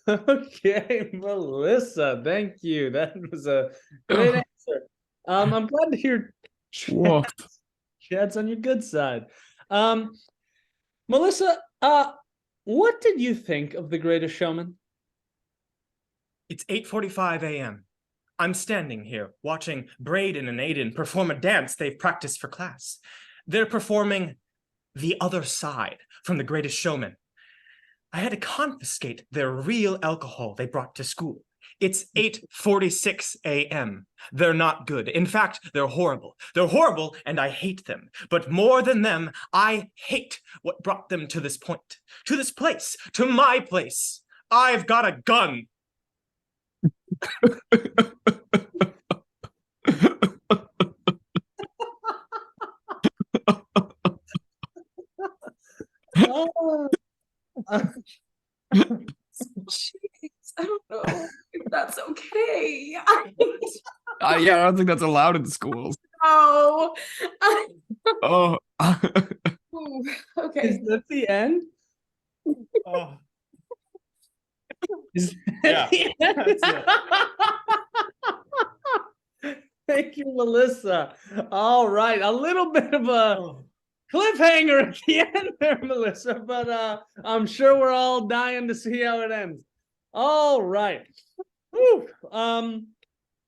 Okay, Melissa, thank you. That was a great answer. I'm glad to hear Whoa. Chad's on your good side. Melissa, what did you think of The Greatest Showman? It's 8:45 a.m. I'm standing here watching Braden and Aiden perform a dance they've practiced for class. They're performing The Other Side from The Greatest Showman. I had to confiscate their real alcohol they brought to school. It's 8:46 a.m. They're not good. In fact, they're horrible. They're horrible, and I hate them. But more than them, I hate what brought them to this point, to this place, to my place. I've got a gun. Oh, Jeez, I don't know if that's okay. Yeah, I don't think that's allowed in schools. No. Oh. Ooh, is okay. that the end? Oh, Is yeah, that the end? that's Thank you, Melissa. All right, a little bit of a oh. cliffhanger at the end there, Melissa, but I'm sure we're all dying to see how it ends. All right. Whew.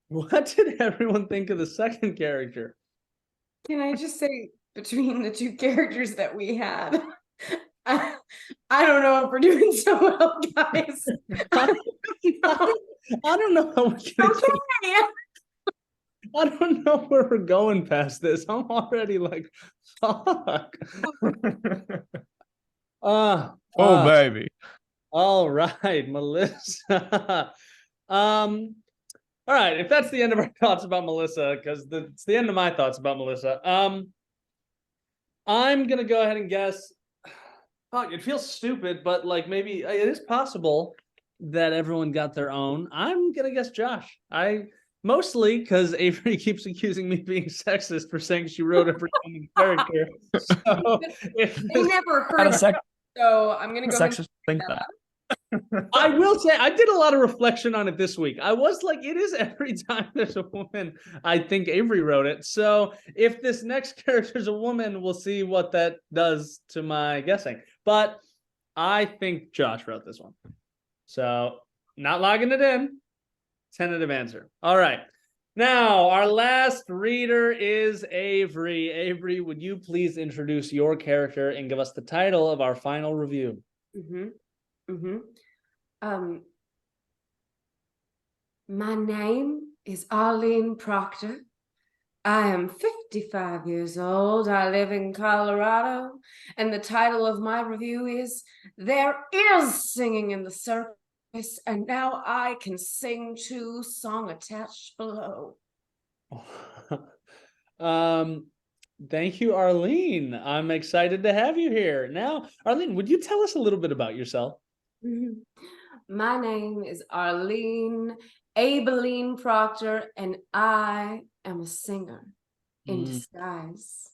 What did everyone think of the second character? Can I just say, between the two characters that we had, I, I don't know if we're doing so well, guys. I don't know how we can. Okay. I don't know where we're going past this. I'm already like, fuck. Oh, baby. All right, Melissa. All right, if that's the end of our thoughts about Melissa, because it's the end of my thoughts about Melissa. I'm gonna go ahead and guess. Fuck, it feels stupid, but like maybe it is possible that everyone got their own. I'm gonna guess Josh. I mostly because Avery keeps accusing me of being sexist for saying she wrote every woman character. So if They never Had a heard sec- so I'm gonna go ahead sexist think that. I will say I did a lot of reflection on it this week. I was like, it is every time there's a woman, I think Avery wrote it. So if this next character is a woman, we'll see what that does to my guessing. But I think Josh wrote this one. So not logging it in. Tentative answer. All right. Now, our last reader is Avery. Avery, would you please introduce your character and give us the title of our final review? My name is Arlene Proctor. I am 55 years old. I live in Colorado, and the title of my review is There Is Singing in the Circus, and Now I Can Sing Too, song attached below. Thank you, Arlene. I'm excited to have you here. Now, Arlene, would you tell us a little bit about yourself? My name is Arlene Abeline Proctor, and I am a singer in disguise.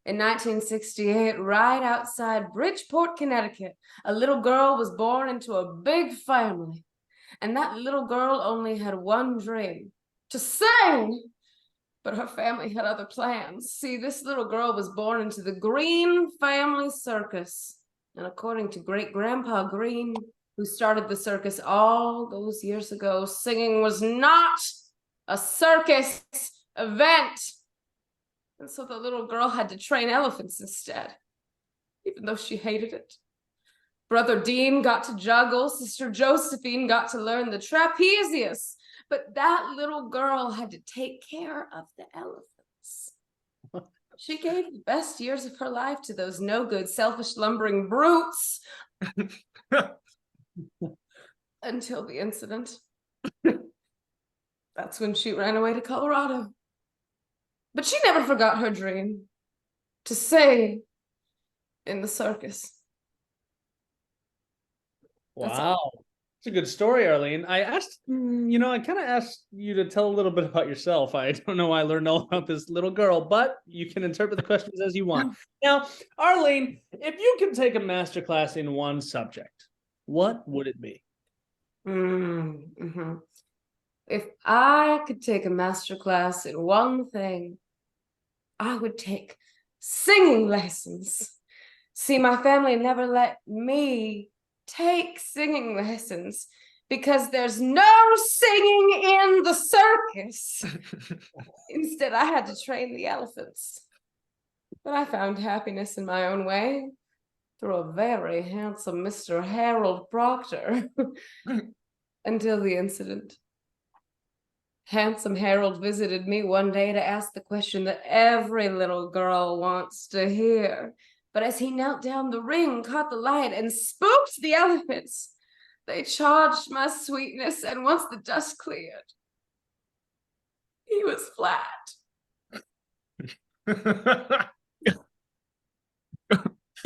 In 1968, right outside Bridgeport, Connecticut, a little girl was born into a big family. And that little girl only had one dream: to sing. But her family had other plans. See, this little girl was born into the Green family circus. And according to Great Grandpa Green, who started the circus all those years ago, singing was not a circus event. And so the little girl had to train elephants instead, even though she hated it. Brother Dean got to juggle, Sister Josephine got to learn the trapezius, but that little girl had to take care of the elephants. She gave the best years of her life to those no-good, selfish, lumbering brutes. Until the incident. That's when she ran away to Colorado. But she never forgot her dream to sing in the circus. Wow. It's a good story, Arlene. I asked, I kind of asked you to tell a little bit about yourself. I don't know why I learned all about this little girl, but you can interpret the questions as you want. Now, Arlene, if you could take a master class in one subject, what would it be? Mm-hmm. If I could take a master class in one thing, I would take singing lessons. See, my family never let me take singing lessons because there's no singing in the circus. Instead, I had to train the elephants. But I found happiness in my own way through a very handsome Mr. Harold Proctor. Until the incident. Handsome Harold visited me one day to ask the question that every little girl wants to hear. But as he knelt down the ring, caught the light, and spooked the elephants, they charged my sweetness, and once the dust cleared, he was flat.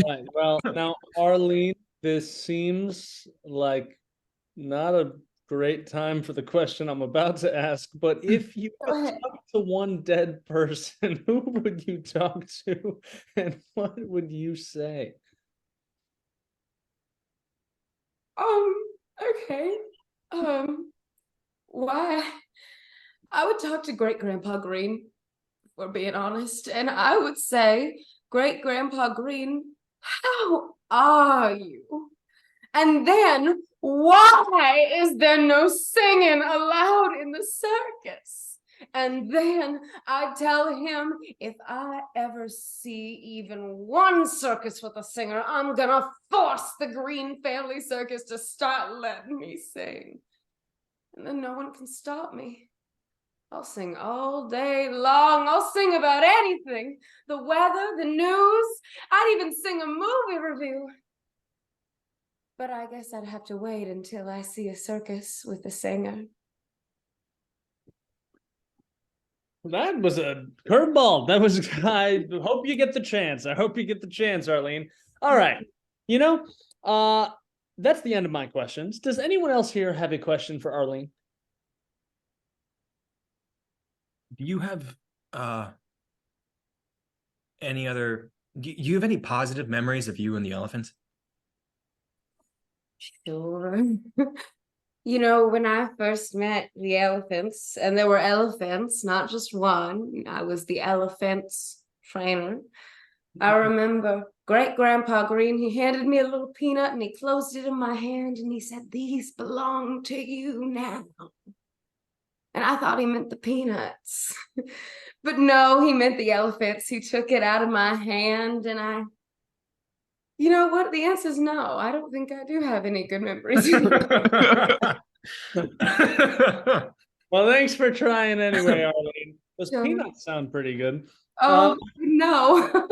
Right. Well, now, Arlene, this seems like not a great time for the question I'm about to ask, but if you could talk to one dead person, who would you talk to and what would you say? Okay. Why? I would talk to Great Grandpa Green, if we're being honest, and I would say, Great Grandpa Green, how are you? And then, why is there no singing allowed in the circus? And then I tell him, if I ever see even one circus with a singer, I'm gonna force the Green Family Circus to start letting me sing. And then no one can stop me. I'll sing all day long. I'll sing about anything. The weather, the news. I'd even sing a movie review. But I guess I'd have to wait until I see a circus with a singer. That was a curveball. I hope you get the chance. I hope you get the chance, Arlene. All right. That's the end of my questions. Does anyone else here have a question for Arlene? Do you have any other, do you have any positive memories of you and the elephants? Sure. When I first met the elephants, and there were elephants, not just one, I was the elephants trainer. I remember Great Grandpa Green, he handed me a little peanut and he closed it in my hand and he said, "These belong to you now." And I thought he meant the peanuts. But no, he meant the elephants. He took it out of my hand and you know what? The answer is no. I don't think I do have any good memories. Well, thanks for trying anyway, Arlene. Those peanuts sound pretty good. Oh, no.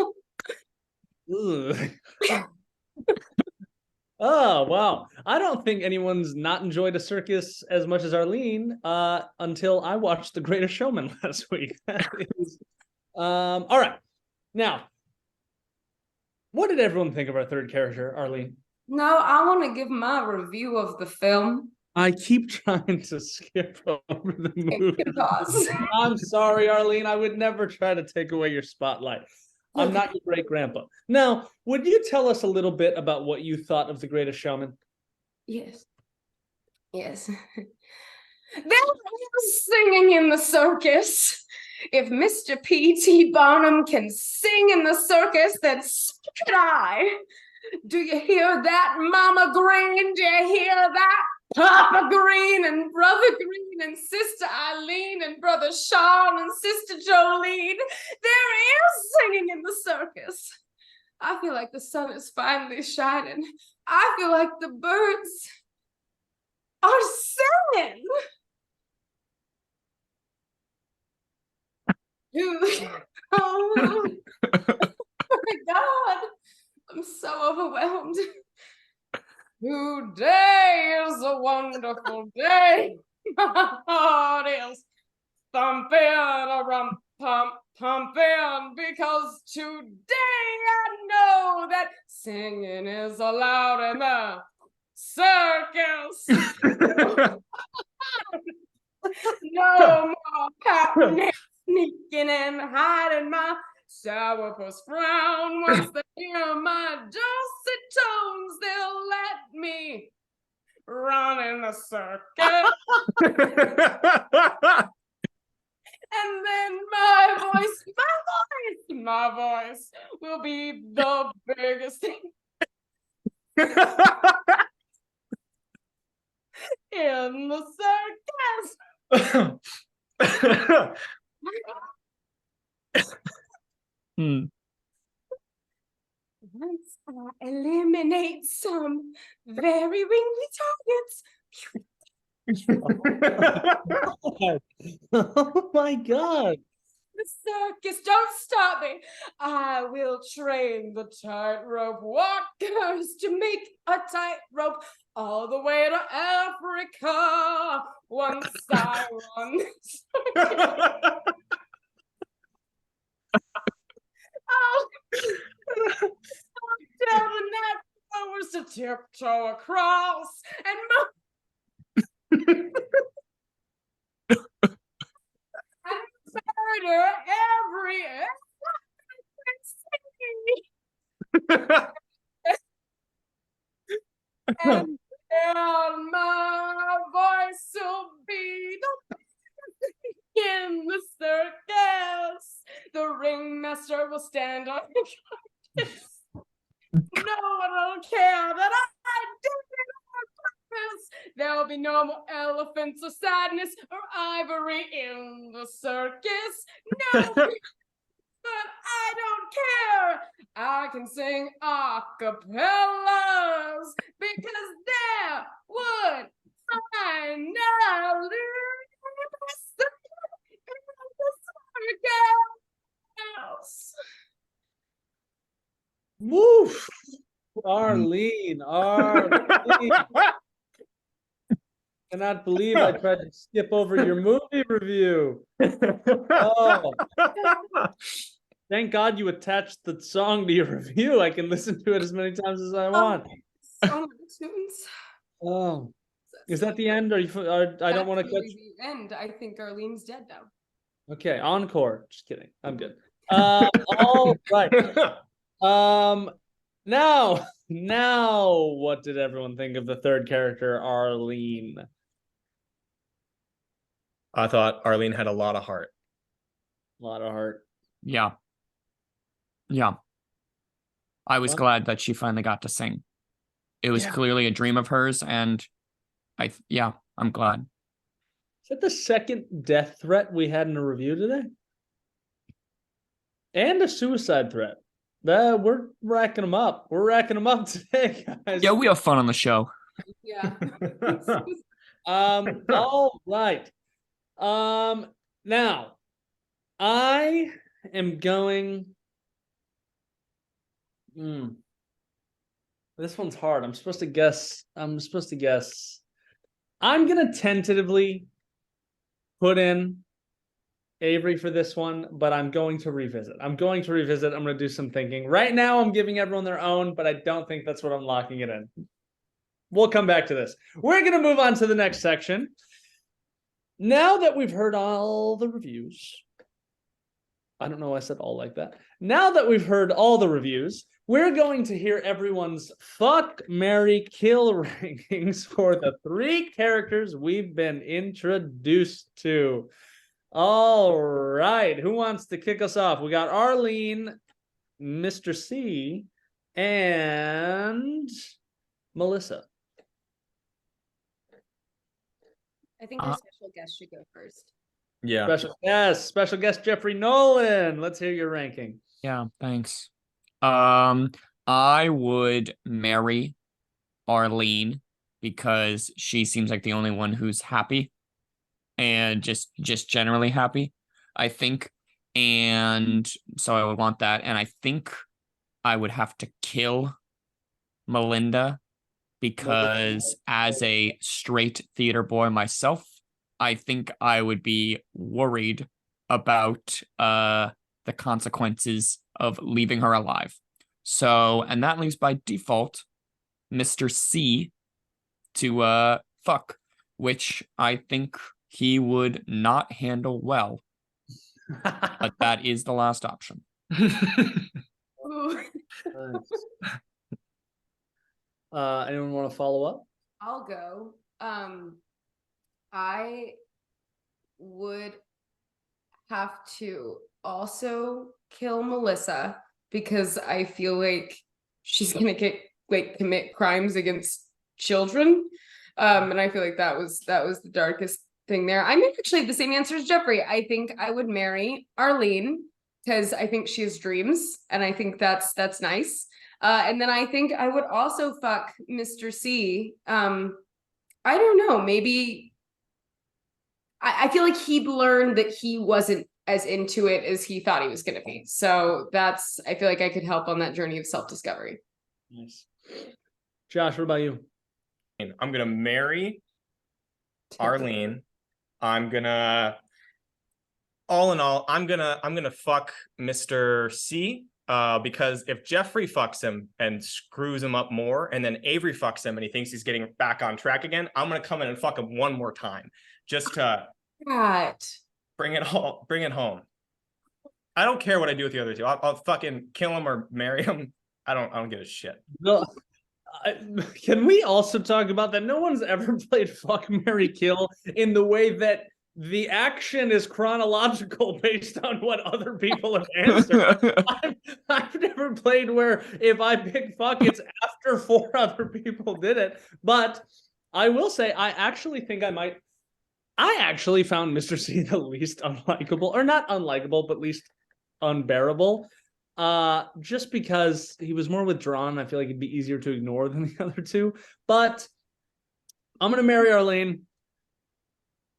Oh, wow. I don't think anyone's not enjoyed a circus as much as Arlene until I watched The Greatest Showman last week. All right. Now, what did everyone think of our third character, Arlene? No, I want to give my review of the film. I keep trying to skip over the movie. I'm sorry, Arlene. I would never try to take away your spotlight. I'm not your great grandpa. Now, would you tell us a little bit about what you thought of The Greatest Showman? Yes. There was singing in the circus. If Mr. P.T. Barnum can sing in the circus, then so can I. Do you hear that, Mama Green? Do you hear that, Papa Green and Brother Green and Sister Eileen and Brother Sean and Sister Jolene? There is singing in the circus. I feel like the sun is finally shining. I feel like the birds are singing. Oh my God. I'm so overwhelmed. Today is a wonderful day. My heart is thumping, pumping, because today I know that singing is allowed in the circus. No more happening, sneaking and hiding. My sourpuss frown. Once they hear my dulcet tones, they'll let me run in the circus. And then my voice will be the biggest thing in the circus. Once I eliminate some very wrinkly targets, Oh my God. the circus, don't stop me. I will train the tightrope walkers to make a tightrope all the way to Africa. Once I run this tell the next to tiptoe across and murder every and my voice will be in the circus. The ringmaster will stand on the carcass. No one will care that I did it on purpose. There'll be no more elephants or sadness or ivory in the circus. No, but I don't care. I can sing acapellas because there would I not lose the circus. Woof. Arlene. Cannot believe I tried to skip over your movie review. Oh, thank God you attached the song to your review. I can listen to it as many times as I want. On iTunes. Oh, is that the end? I don't want to catch. The end. I think Arlene's dead now. Okay, encore. Just kidding. I'm good. All right. Now, what did everyone think of the third character, Arlene? I thought Arlene had a lot of heart. A lot of heart. Yeah. I was glad that she finally got to sing. It was clearly a dream of hers, and I'm glad. Is that the second death threat we had in a review today? And a suicide threat. We're racking them up. We're racking them up today, guys. Yeah, we have fun on the show. Yeah. All right. Now, I am going. This one's hard. I'm supposed to guess. I'm gonna tentatively put in Avery for this one, but I'm going to revisit. I'm going to do some thinking. Right now, I'm giving everyone their own, but I don't think that's what I'm locking it in. We'll come back to this. We're going to move on to the next section. Now that we've heard all the reviews, I don't know why I said all like that. Now that we've heard all the reviews, we're going to hear everyone's fuck, marry, kill rankings for the three characters we've been introduced to. All right. Who wants to kick us off? We got Arlene, Mr. C, and Melissa. I think our special guest should go first. Yeah. Special guest Jeffrey Nolan. Let's hear your ranking. Yeah, thanks. I would marry Arlene because she seems like the only one who's happy and just generally happy, I think. And so I would want that. And I think I would have to kill Melinda because as a straight theater boy myself, I think I would be worried about the consequences of leaving her alive. So, and that leaves by default Mr. C to fuck, which I think he would not handle well. But that is the last option. Ooh. Anyone want to follow up? I'll go. I would have to also kill Melissa because I feel like she's gonna commit crimes against children. And I feel like that was the darkest thing there. I'm actually the same answer as Jeffrey. I think I would marry Arlene because I think she has dreams, and I think that's nice. And then I think I would also fuck Mr. C. I don't know, maybe I feel like he'd learned that he wasn't as into it as he thought he was going to be. So I feel like I could help on that journey of self-discovery. Nice. Josh, what about you? I'm gonna marry Arlene. I'm gonna, all in all, I'm gonna fuck Mr. C. Because if Jeffrey fucks him and screws him up more, and then Avery fucks him and he thinks he's getting back on track again, I'm gonna come in and fuck him one more time, just to bring it home. I don't care what I do with the other two. I'll fucking kill him or marry him. I don't give a shit. No, can we also talk about that? No one's ever played Fuck, Marry, Kill in the way that the action is chronological based on what other people have answered. I've never played where if I pick fuck, it's after 4 other people did it. But I will say, I actually think I actually found Mr. C the least unlikable, or not unlikable, but least unbearable. Just because he was more withdrawn. I feel like it'd be easier to ignore than the other two. But I'm gonna marry Arlene.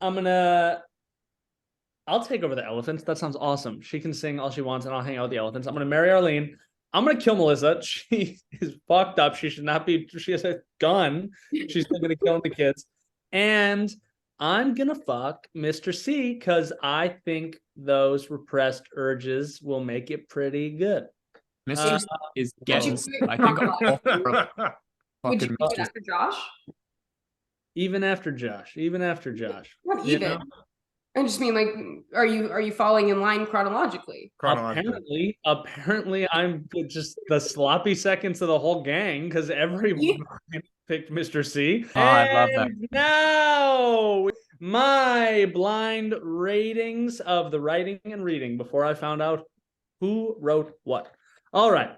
I'll take over the elephants. That sounds awesome. She can sing all she wants and I'll hang out with the elephants. I'm gonna marry Arlene. I'm gonna kill Melissa. She is fucked up. She should not be. She has a gun. She's still gonna kill the kids. And I'm gonna fuck Mr. C because I think those repressed urges will make it pretty good. Mr. C is getting. I think all would you do it after Josh? Even after Josh. Not even. I just mean, like, are you falling in line chronologically? Apparently, I'm just the sloppy seconds of the whole gang because everyone picked Mr. C. Oh, I love that. Now, my blind ratings of the writing and reading before I found out who wrote what. All right.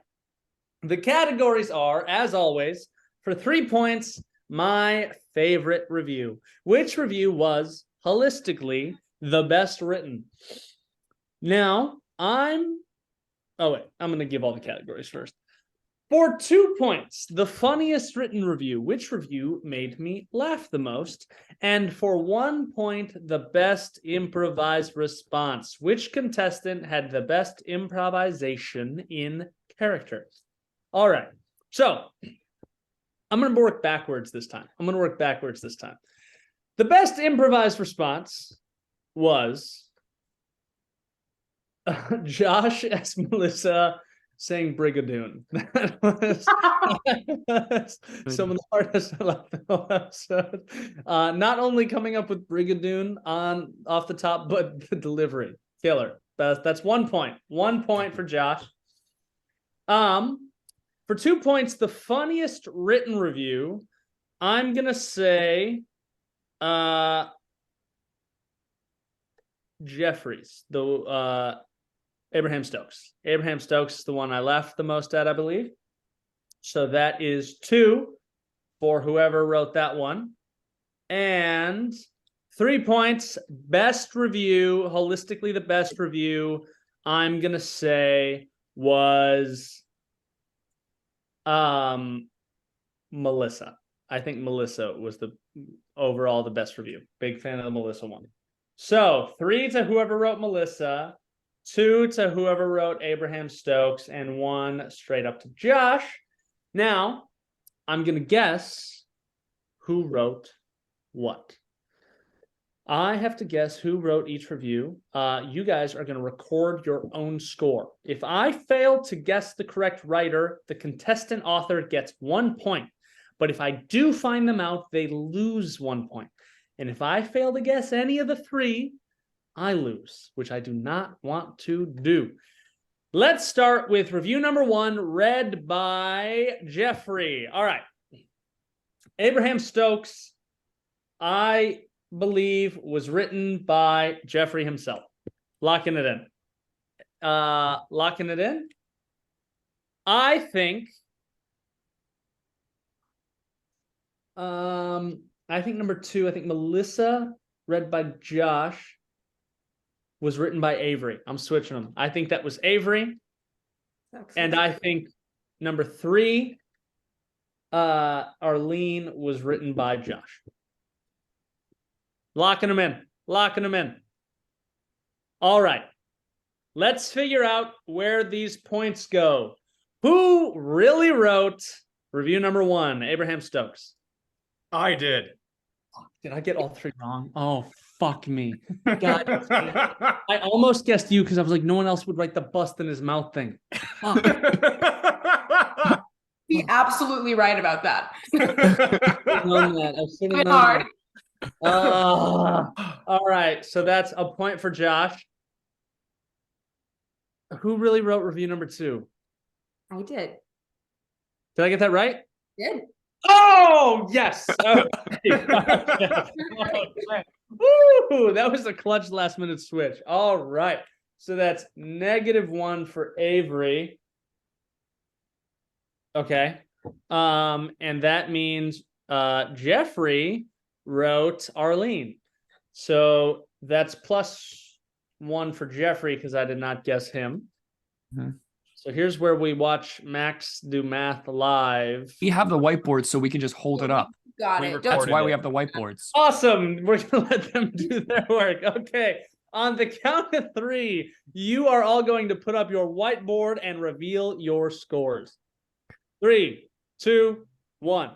The categories are, as always, for 3 points, my favorite review. Which review was holistically the best written? Now, I'm going to give all the categories first. For 2 points, the funniest written review. Which review made me laugh the most? And for 1 point, the best improvised response. Which contestant had the best improvisation in character? All right. So, I'm going to work backwards this time. The best improvised response was Josh as Melissa saying Brigadoon. That was some of the hardest I left the whole episode. Not only coming up with Brigadoon off the top, but the delivery. Killer. That's 1 point. 1 point for Josh. For 2 points, the funniest written review, I'm gonna say Jeffries, the Abraham Stokes. Abraham Stokes is the one I laughed the most at, I believe. So that is 2 for whoever wrote that one. And 3 points, best review, holistically the best review, I'm gonna say was Melissa. I think Melissa was the overall the best review. Big fan of the Melissa one. So 3 to whoever wrote Melissa, 2 to whoever wrote Abraham Stokes, and 1 straight up to Josh. Now, I'm going to guess who wrote what. I have to guess who wrote each review. You guys are going to record your own score. If I fail to guess the correct writer, the contestant author gets 1 point. But if I do find them out, they lose 1 point. And if I fail to guess any of the 3, I lose, which I do not want to do. Let's start with review number 1, read by Jeffrey. All right. Abraham Stokes, I believe, was written by Jeffrey himself. Locking it in. Locking it in. I think number 2, I think Melissa, read by Josh, was written by Avery. I'm switching them. I think that was Avery. And I think number 3, Arlene, was written by Josh. Locking them in. Locking them in. All right. Let's figure out where these points go. Who really wrote review number 1, Abraham Stokes? I did. Did I get all 3 wrong? Oh, fuck me. God. I almost guessed you because I was like, no one else would write the bust in his mouth thing. Fuck. Be absolutely right about that. It's hard. All right. So that's a point for Josh. Who really wrote review number 2? I did. Did I get that right? Did. Oh, yes. Okay. Woo, that was a clutch last minute switch. All right. So that's -1 for Avery. Okay. And that means Jeffrey wrote Arlene. So that's +1 for Jeffrey because I did not guess him. Mm-hmm. So here's where we watch Max do math live. We have the whiteboard, so we can just hold it up. Got We it. That's why it. we have the whiteboards. Awesome. We're going to let them do their work. Okay. On the count of 3, you are all going to put up your whiteboard and reveal your scores. 3, 2, 1.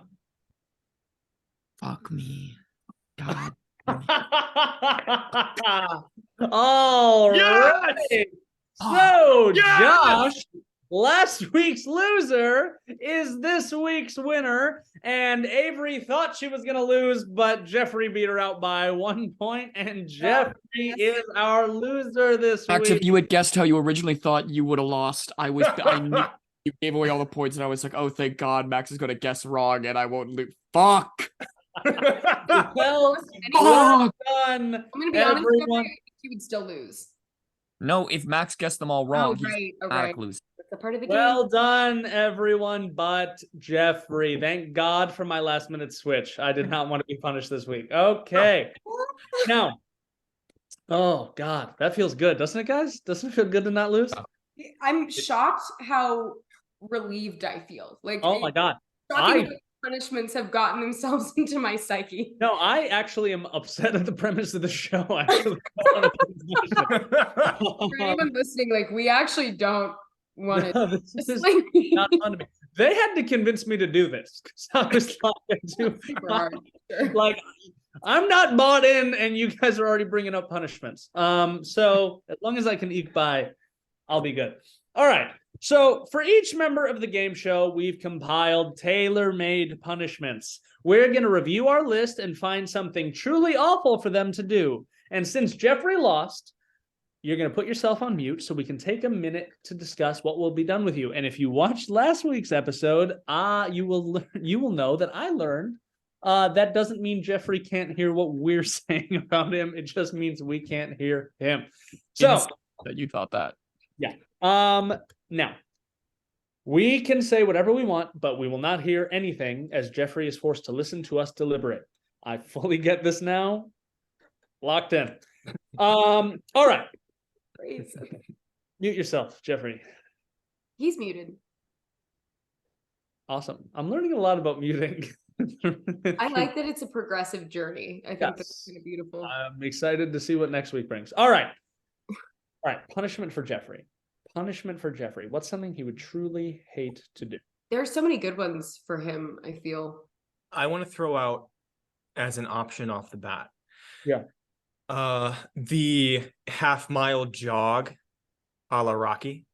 Fuck me. God. All right. So, Yes! Josh, last week's loser is this week's winner. And Avery thought she was going to lose, but Jeffrey beat her out by 1 point. And Jeffrey is our loser this Max, week. if you had guessed how you originally thought you would have lost, I knew you gave away all the points, and I was like, oh, thank God, Max is going to guess wrong, and I won't lose. Fuck! Well, Fuck! done, I'm gonna be honest, everyone. I think you would still lose. No, if Max guessed them all wrong, he's right. automatic lose. That's a part of the Well game. done, everyone, but Jeffrey. Thank God for my last minute switch. I did not want to be punished this week. Okay. Now, oh God, that feels good, doesn't it, guys? Doesn't it feel good to not lose? I'm shocked how relieved I feel. Like, Oh my God. shocking how punishments have gotten themselves into my psyche. No, I actually am upset at the premise of the show. Actually, For anyone listening, like, we actually don't want no, to. this is not fun to me. They had to convince me to do this because I was Super hard. like, I'm not bought in, and you guys are already bringing up punishments. So as long as I can eke by, I'll be good. All right. So for each member of the game show, we've compiled tailor-made punishments. We're going to review our list and find something truly awful for them to do. And since Jeffrey lost, you're going to put yourself on mute so we can take a minute to discuss what will be done with you. And if you watched last week's episode, you will know that I learned that doesn't mean Jeffrey can't hear what we're saying about him. It just means we can't hear him. So that you thought that. Yeah. Now, we can say whatever we want, but we will not hear anything as Jeffrey is forced to listen to us deliberate. I fully get this now. Locked in. All right. Mute yourself, Jeffrey. He's muted. Awesome. I'm learning a lot about muting. I like that it's a progressive journey. I think that's Yes. kind of beautiful. I'm excited to see what next week brings. All right. All right. Punishment for Jeffrey. Punishment for Jeffrey. What's something he would truly hate to do? There are so many good ones for him, I feel. I want to throw out as an option off the bat. Yeah. The half-mile jog a la Rocky.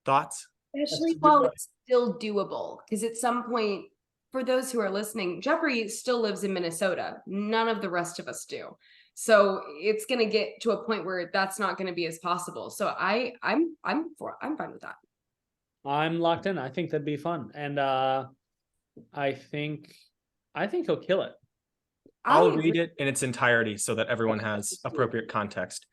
Thoughts? Especially a good while one. it's still doable. Because at some point, for those who are listening, Jeffrey still lives in Minnesota. None of the rest of us do. So it's gonna get to a point where that's not gonna be as possible. So I'm fine with that. I'm locked in. I think that'd be fun. And I think he'll kill it. I'll I read it in its entirety so that everyone has appropriate context.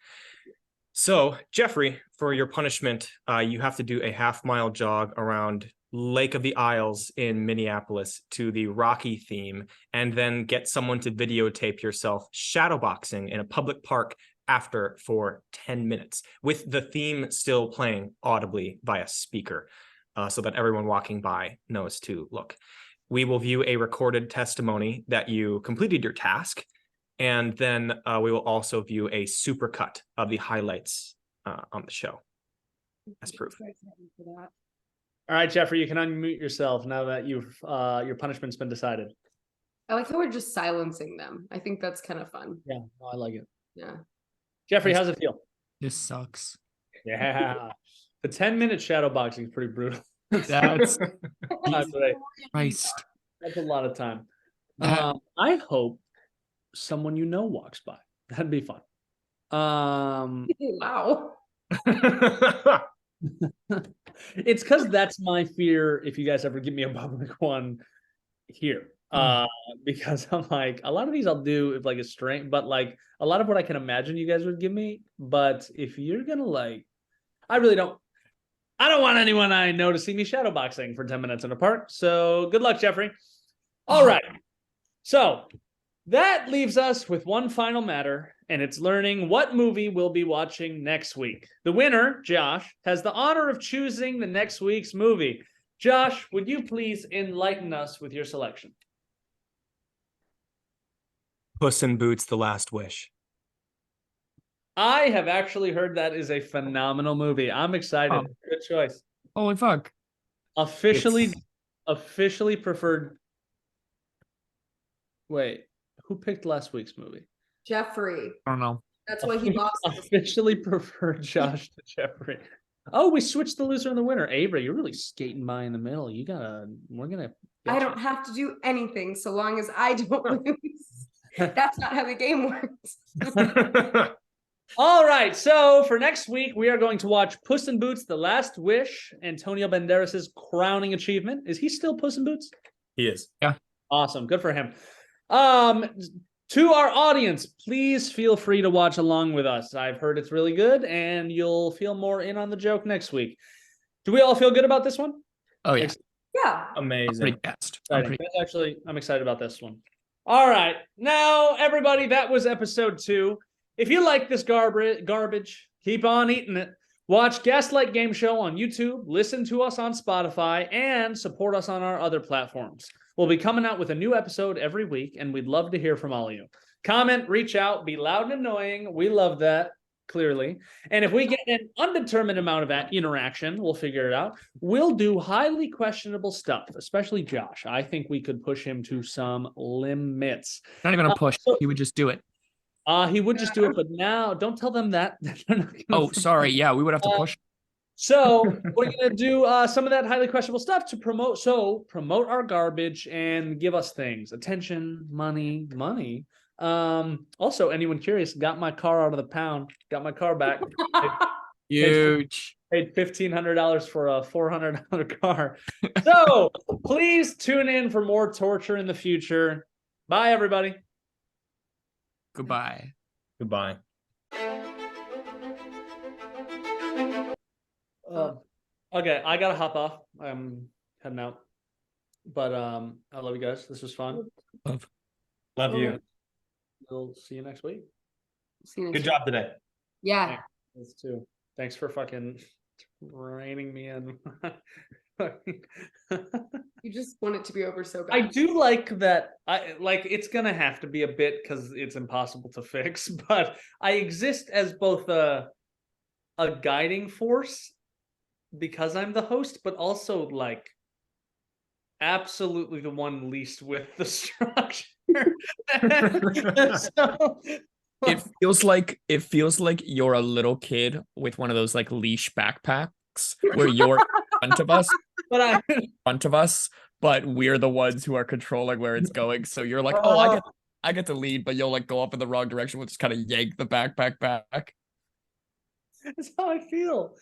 So, Jeffrey, for your punishment, you have to do a half-mile jog around Lake of the Isles in Minneapolis to the Rocky theme, and then get someone to videotape yourself shadowboxing in a public park after for 10 minutes, with the theme still playing audibly via speaker, so that everyone walking by knows to look. We will view a recorded testimony that you completed your task, and then we will also view a supercut of the highlights on the show as proof. All right, Jeffrey, you can unmute yourself now that you've your punishment's been decided. I like how we're just silencing them. I think that's kind of fun. Yeah, no, I like it. Yeah. Jeffrey, how's it feel? This sucks. Yeah. The 10-minute shadowboxing is pretty brutal. That's That's right. Christ. That's a lot of time. That- I hope someone you know walks by. That'd be fun. Wow. It's because that's my fear if you guys ever give me a public one here. Because I'm like, a lot of these I'll do if like a strength, but like a lot of what I can imagine you guys would give me. But if you're gonna like, I don't want anyone I know to see me shadowboxing for 10 minutes in a park. So good luck, Jeffrey. All right. So that leaves us with one final matter, and it's learning what movie we'll be watching next week. The winner, Josh, has the honor of choosing the next week's movie. Josh, would you please enlighten us with your selection? Puss in Boots: The Last Wish. I have actually heard that is a phenomenal movie. I'm excited. Oh. Good choice. Holy fuck. Officially preferred. Wait, who picked last week's movie? Jeffrey. I don't know. That's why he lost. Officially preferred Josh to Jeffrey. Oh, we switched the loser and the winner. Avery, you're really skating by in the middle. We're gonna. I don't have to do anything so long as I don't lose. That's not how the game works. All right, so for next week, we are going to watch Puss in Boots: The Last Wish, Antonio Banderas' crowning achievement. Is he still Puss in Boots? He is. Yeah. Awesome. Good for him. To our audience, please feel free to watch along with us. I've heard it's really good, and you'll feel more in on the joke next week. Do we all feel good about this one? Oh, yeah. Yeah. Amazing. Pretty fast. I'm excited about this one. All right. Now, everybody, that was episode 2. If you like this garbage, keep on eating it. Watch Gaslight Gameshow on YouTube, listen to us on Spotify, and support us on our other platforms. We'll be coming out with a new episode every week, and we'd love to hear from all of you. Comment, reach out, be loud and annoying. We love that, clearly. And if we get an undetermined amount of that interaction, we'll figure it out. We'll do highly questionable stuff, especially Josh. I think we could push him to some limits. Not even a push. He would just do it. He would just do it, but now don't tell them that. Oh, sorry. Yeah, we would have to push. So we're gonna do some of that highly questionable stuff to promote our garbage and give us things, attention, money. Also, anyone curious, got my car out of the pound, got my car back. Huge. Paid $1,500 for a $400 car. So please tune in for more torture in the future. Bye, everybody. Goodbye. Goodbye. Okay, I gotta hop off. I'm heading out. But I love you guys. This was fun. Love you. We'll see you next week. See you next Good job today. Yeah. Thanks too. Thanks for fucking reining me in. You just want it to be over so bad. I do like that. I like it's gonna have to be a bit because it's impossible to fix, but I exist as both a guiding force because I'm the host, but also like absolutely the one least with the structure. So, It feels like you're a little kid with one of those like leash backpacks where you're in but I front of us, but we're the ones who are controlling where it's going. So you're like, I get to lead, but you'll like go off in the wrong direction. We'll just kind of yank the backpack back. that's how I feel.